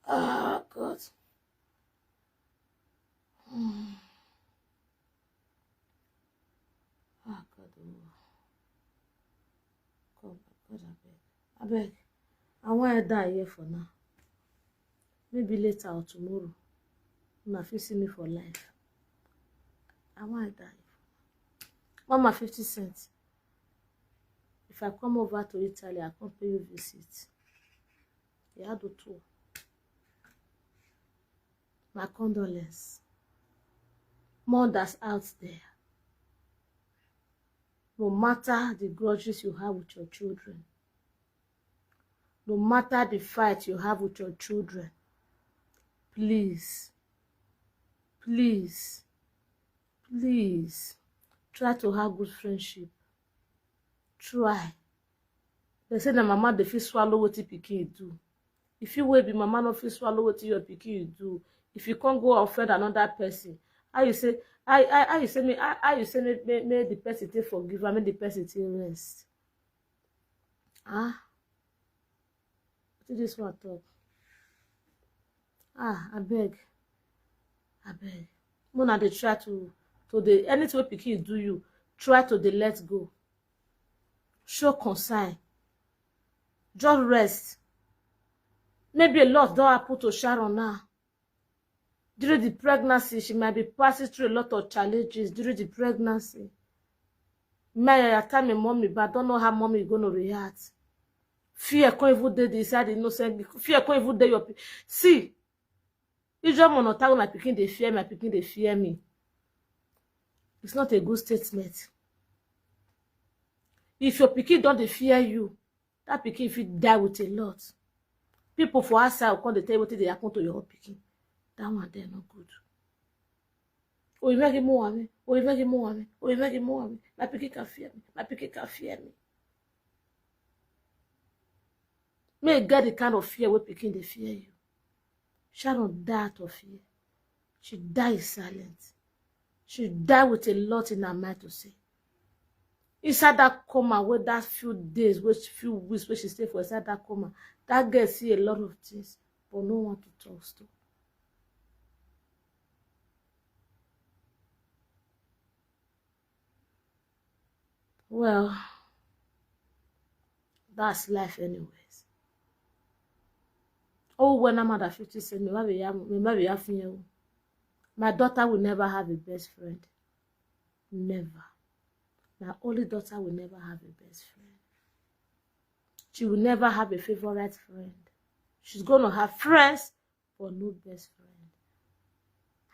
Oh, God. Oh, God. God, I beg. I want to die here for now. Maybe later or tomorrow. Una fit see me for life. I want to die. Mama 50 cents. If I come over to Italy, I come pay you visit. You had to tour. My condolence. Mothers out there. No matter the grudges you have with your children. No matter the fight you have with your children. Please, try to have good friendship. Try. They say that mama dey fit swallow what pikin do. If you will be mama no fit swallow what your pikin do. If you can't go offend another person, how you say how you say me the person take forgive and make the person take rest. What this one talk? I beg. Mona dey try to the anything wey pikin do you, try to the let go. Show concern. Just rest. Maybe a lot don't happen to Sharon now. During the pregnancy, she might be passing through a lot of challenges during the pregnancy. May tell me mommy, but I don't know how mommy is going to react. Fear can't even dey inside innocent. Fear can't even dey your. See, you just want to tell my pikin they fear me. It's not a good statement. If your pikin don't fear you, that pikin fit die with a lot. People for outside will come to tell you what they happen to your pikin. That one they're not good. Oh, you make it more me. Oh, you make it more me. Oh, you make it more me. My pikin can fear me. My pikin can fear me. May get the kind of fear where pikin they fear you. Sharon die out of fear. She died silent. She died with a lot in her mind to say. Inside that coma, where that few days, few weeks, where she stayed for inside that coma, that girl see a lot of things, but no one to talk to. Well, that's life anyways. Oh, when I'm at 50 cents, my daughter will never have a best friend. Never. My only daughter will never have a best friend. She will never have a favorite friend. She's going to have friends, but no best friend.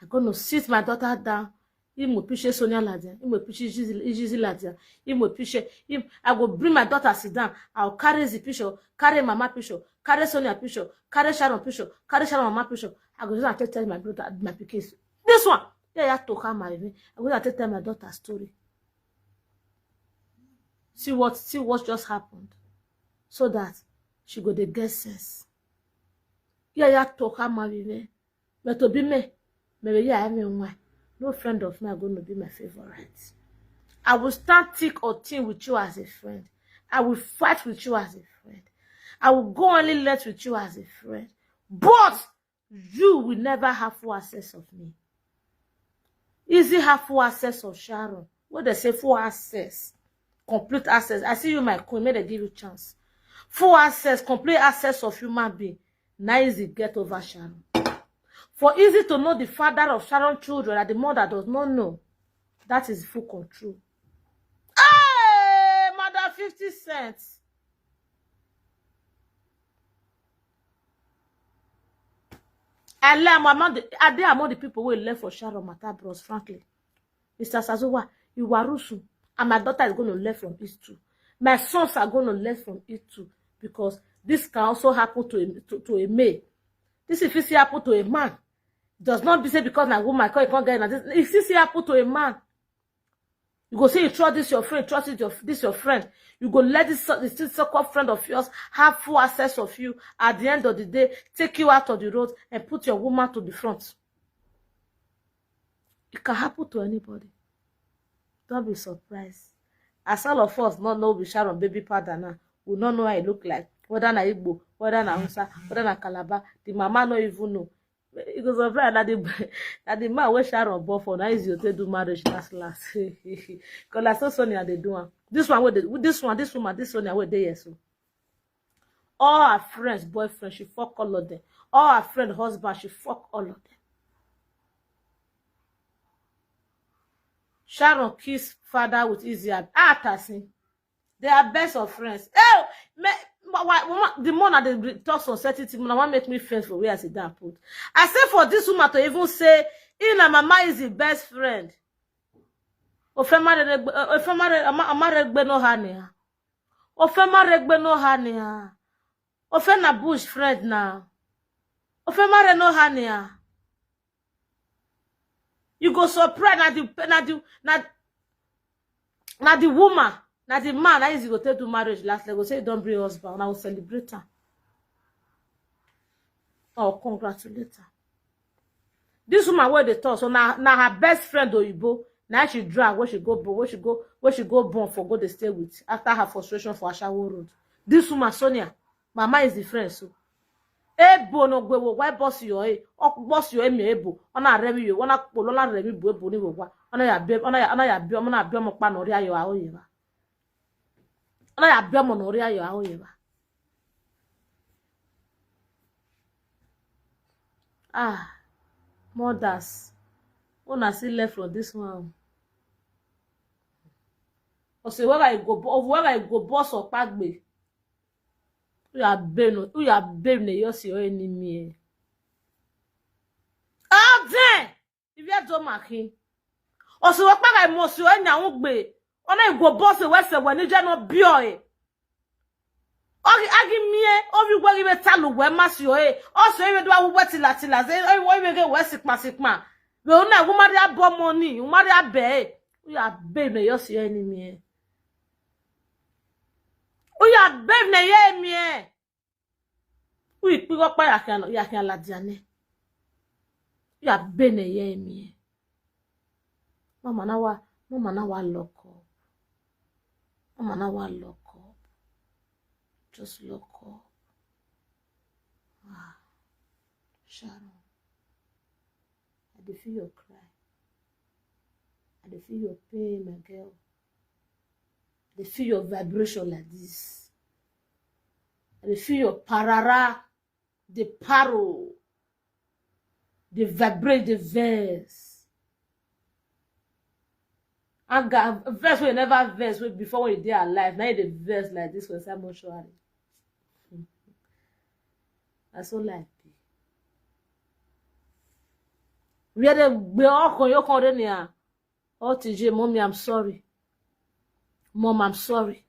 I'm going to sit my daughter down. I will bring my daughter sit down. I'll carry the picture, carry mama picture, carry Sonia picture, carry Sharon picture, carry Sharon mama picture. I go just tell my brother, my pikin. This one, yeah, to her my I go just tell my daughter's story. See what just happened, so that she go the get sense. Yeah, to her my but to be me, maybe yeah, I mean why. No friend of mine are going to be my favorite. I will stand thick or thin with you as a friend. I will fight with you as a friend. I will go only let with you as a friend. But you will never have full access of me. Easy have full access of Sharon. What they say full access. Complete access. I see you, my queen. May they give you chance. Full access, complete access of human being. Now easy get over Sharon. For easy to know the father of Sharon's children and the mother does not know. That is full control. Hey, mother 50 cents. I am among the people who left for Sharon Matter Bros, frankly. Mr. Sazowa, you are Rusu, and my daughter is going to left from it too. My sons are going to left from it too, because this can also happen to a male. This if it happen to a man, does not be said because na woman can't get this. If this happen to a man, you go say you trust this your friend, trust this your friend. You go let this so-called friend of yours have full access of you. At the end of the day, take you out of the road and put your woman to the front. It can happen to anybody. Don't be surprised. As all of us not know we Sharon baby father now, we don't know how it look like. Whether na Igbo, whether na Hausa, whether na Calabar, the mama no even know. It was surprised that the man where Sharon born for now is you to do marriage last. Because I saw Sonia they do. This one, this woman, this Sonia where they so. All her friends, boyfriend, she fuck all of them. All her friend, husband, she fuck all of them. Sharon kiss father with easy Tassin. They are best of friends. Oh, the more that they talk on certain things, I want make me friends for where I sit down put. I say for this woman to even say, Ina mama is the best friend. Ofema regbe no hania. Ofema regbe no hania. Ofena bush friend now. Ofema re no hania. You go surprise na the woman Now the man that is go take to marriage last, they go say don't bring husband, and I will celebrate her. Oh, congratulate her. This woman where they talk, so now her best friend Oyibo, now she drag where she go born for go to stay with after her frustration for Ashawo Road. This woman Sonia, mama is the friend so. Ebo no gwewo why boss your boss your me ebo ona remi yo ona polo na remi bu ebo ni wo ona ya bi ona bi mo pa no ri ayo ahoye ba ona ya bi mo no ri ayo ahoye ba ah mothers una still left from this one o se where I go boss opagbe who ya been your enemy. Oh then, if you don't marry, or so what I must you and now be on I go boss a western when you no boy. Agi me, everywhere you tell where mass you also even do I wet latilla, say, I will get west man. Well, now, who marry a bomb money, you marry a bay, we are baby your enemy. We are baby me. We pick up by yakan la diane. We are bene ye me. Mama na wa lock up. Mama na wa lock up. Just lock up. Ah, Sharon. I dey feel your cry. I dey feel your pain, my girl. I dey feel your vibration like this. I dey feel your parara, the paro, the vibrate, the verse. And God, verse we never verse before when they are alive. Now the verse like this for some mortuary. That's all like it. We are the all con you con there. Oh TJ, mommy, I'm sorry. Mom, I'm sorry.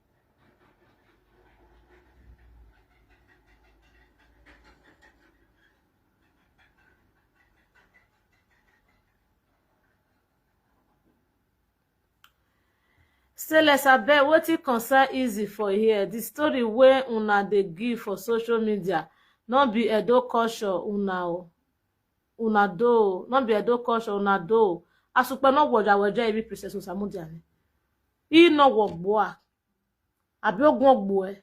Say let's abeg wetin concern easy for here. The story where una dey give for social media not be Edo culture una do not be Edo culture una do. Asupe no woja ibi Princess Osamudia ni. I no wogbo a. Abi ogun ogbo e.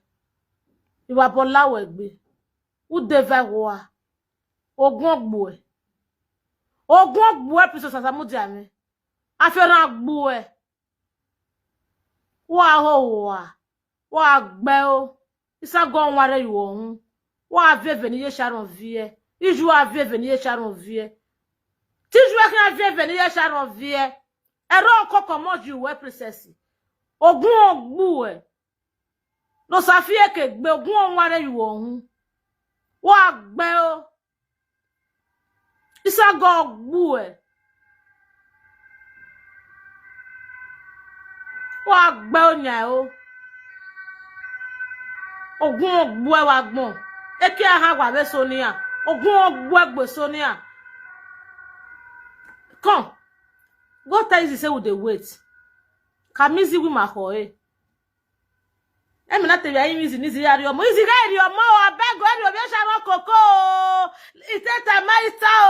Iwa Bolawo egbe. Who deva wo a. Ogun ogbo e. Ogun ogbo e Princess Osamudia ni. Afẹ́ràn agbo e. Wa gbe o isa go nware iwo hun wa veve ni ye Sharon vie iju aveve ni ye Sharon vie tiju e kan aveve ni ye Sharon vie ero kokko moju we Princess ogun ogbu e no safie ke gbe ogun nware iwo hun wa gbe o isa go ogbu e wa gbe onya o ogun ogbu e wa gbon eke aha wa be Sonia ogun ogbu egbe Sonia come go tell you say we dey wait kamizi wi ma ho emi na te ya imi ni zi yari omo izi ga ri omo abeg eri obi Sharon koko iteta maita o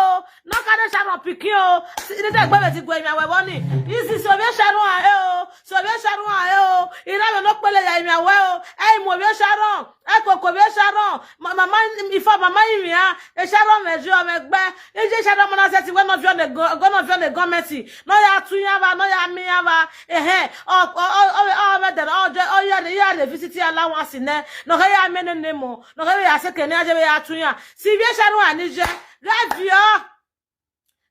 no ka de Sharon pikin o ide te gbe ti gbe mi awe woni izi so obi Sharon ahe o so obi Sharon ahe o ira me no pele ya mi awe o mo obi Sharon koko obi Sharon mama ifa mama imi a Sharon meju o me gbe ije Sharon mo na se ti we no fi on the government no ya tun ya ba no ya mi ya ba o me de o ya de visit allowance ne no ga ya mene nemo no ga ya se kene aje be ya tun ya si bi Sharon anije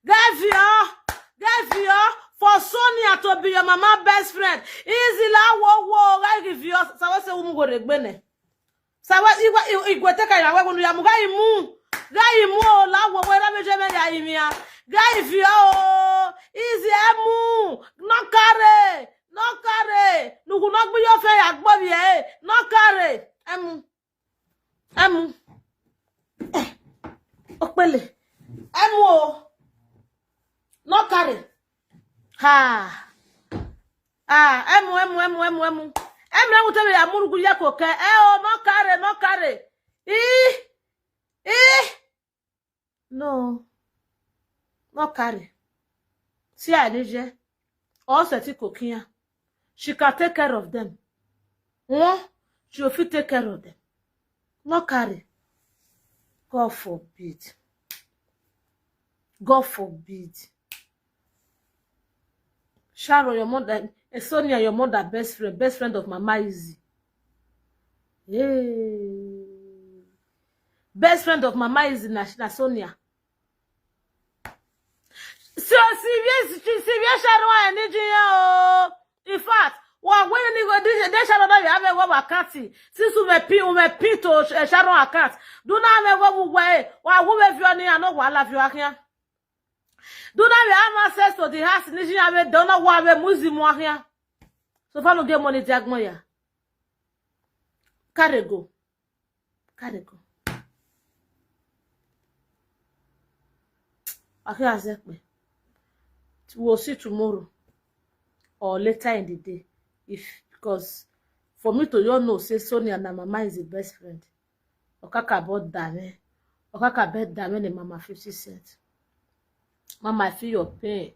gavio for Sonia to be your mama best friend easy la wo ga give you sawa se umu go regbe ne sawa igwe te ka ya we gunu ya mu ga imu o la wo we ra meje me ya imi ya gavio o easy emu no kare nugu no gbe yo fe ya gbo bi no kare emu opele emu o no kare ha emu Emre wutere ya murugu ya koke. Oh, no carry, no carry. No. No carry. See, I did all seti kokia. She can take care of them. She will fit take care of them. No carry. God forbid. God forbid. Sharon, your mother, Sonia, your mother, best friend of Mama Easy. Hey. Best friend of Mama Easy, na Sonia. So serious Sharon, I need you. In fact, when you go this Sharon, you have a go account. Since you me pin to Sharon account. Do not have a go way. Why go if you are near no one of you here. Do not have access to the house. Nishi have don't know why we Muslim here. So far no get money tag moya. Carry go. Okay, we'll see tomorrow or later in the day. Because for me to know, say Sonia and Mama is the best friend. Okaka bought Dame. Okaka bet Dame the Mama 50 cents. Mama, I feel your pain.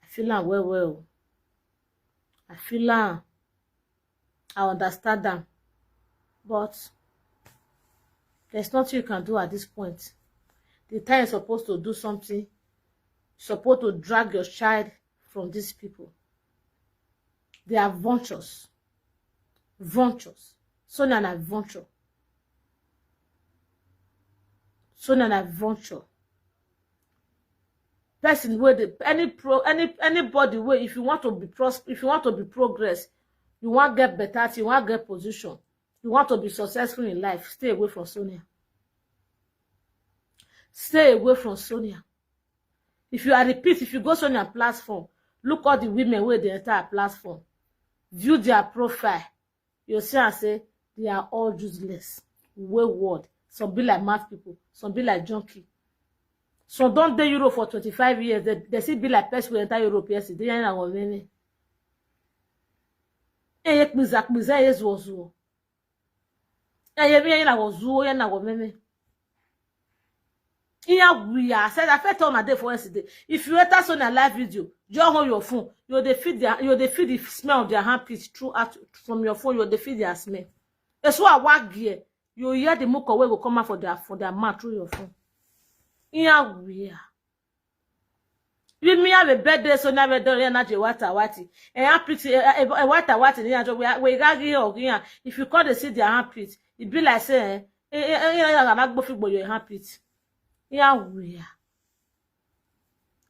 I feel am well. I feel am. I understand them. But there's nothing you can do at this point. The time you're supposed to do something, you're supposed to drag your child from these people. They are vultures. Sonia and a vulture. Person where anybody where if you want to be progress, you want to get better, you want to get position, you want to be successful in life, stay away from Sonia. Stay away from Sonia. If you go Sonia platform, look all the women where they enter a platform, view their profile, you'll see and say they are all useless, wayward. Some be like mad people, some be like junkie. Some don't do Europe for 25 years. They still be like person who enter Europe yesterday. They ain't going to I said I felt on my day for yesterday. If you enter on a live video, just hold your phone. You'll defeat the smell of their handprints throughout from your phone. You'll defeat their smell. It's what I work here. You hear the muck away will come out for their mouth through your phone. Yeah, we me have a birthday, so never done energy whitey. And happy a whitey, we got here. If you call the see their handprint, it be like saying, I'm not go for your handprint. Yeah, we are.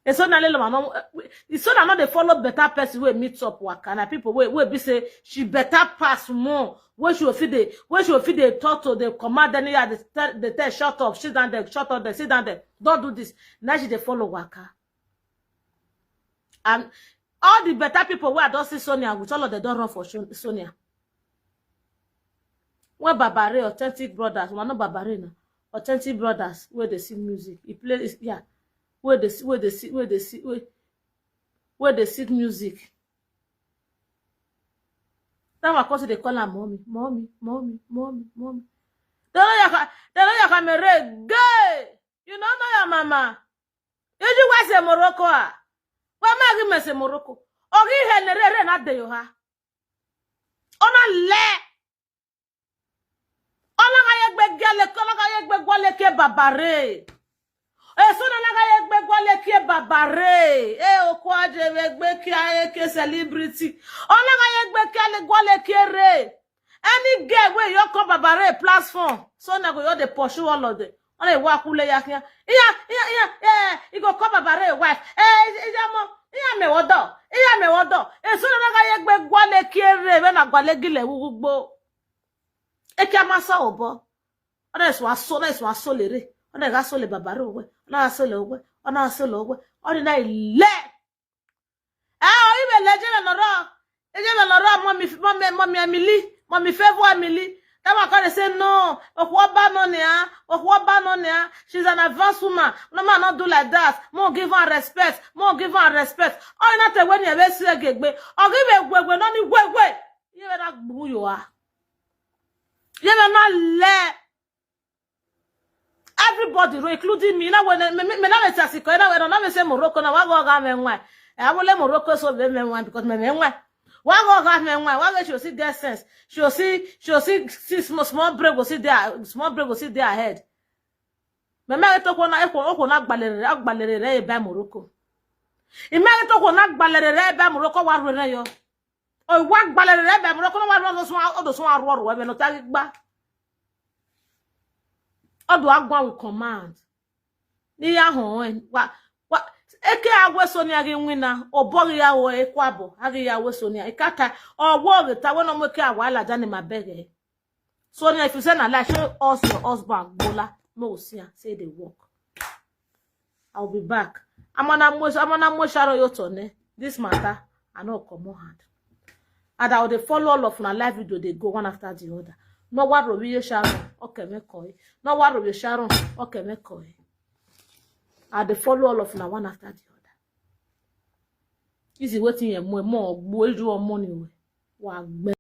It's so not they follow better person where meets up work and people where be say she better pass more. When she will feed the turtle, they command any the tell shut up, sit down there, sit down there. Don't do this. Now she they follow worker. And all the better people where don't see Sonia, which all of them don't run for Sonia. When Babare, authentic brothers, one not Babare now. Authentic brothers where they sing music. He plays where they sing music. That was because they call her mommy. They know you can marry gay. You don't know your mama. You do say Morocco. Why am I say Morocco? Or he had not de you ha. Ona le. Ona ga yegbe gele, ona ga yegbe gwale ke babare. Sona na ga yegbe gwale ke babare. Okwaje yegbe ki aye ke celebrity. Ona ga yegbe ke ale gwale ke re. Any girl where you come babare platform, so na go you dey pursue all of them. Ona e wa kule ya kia. You go come babare wife. Me wodo. Sona na ga yegbe gwale ke re, we na gwale gile wugbo. Eke amasa obo. Ona eswa so lere. Ona ga so le babare owe. Ona so le owe. Ona so le owe. Ona na ile. Ibe leje na ro. Eje na ro mommy Emily. Mommy favor Emily. That one can say no. She's an advanced woman. No man not do like that. More give her respect. Oh, not when you ever see a gegbe. Or give a no ni we. You better boo you are. You better not let everybody, including me. Now when me na say Siko, now when I say Morocco, now go ga me nwa. I will let Morocco so be me nwa because me nwa. Why go ga me nwa? Why she see their sense? She see small break go see there, small break go see there ahead. Me to ko na agbalere re be Morocco. Imagine to ko na agbalere re be Morocco wa ro re yo. O wa agbalere re be Morocco no wa ro so aro we no ta gba. Odo agwa with command. Ni ya ho wa eke agwe Sonia gi nwina obori ya wo ekwabo agi ya we Sonia ikaka owo reta we no mo ke awala jani mabege. Sonia, if you say na lie, show us your husband bola no see say they work. I'll be back. I'm on a sharo yotone. This matter I no come hand. And I will follow all of my live video, they go one after the other. No what Robiye Sharon, okay, me koi. No what Robiye Sharon, okay, me koi. I will follow all of my one after the other. Easy waiting more, boy, do money.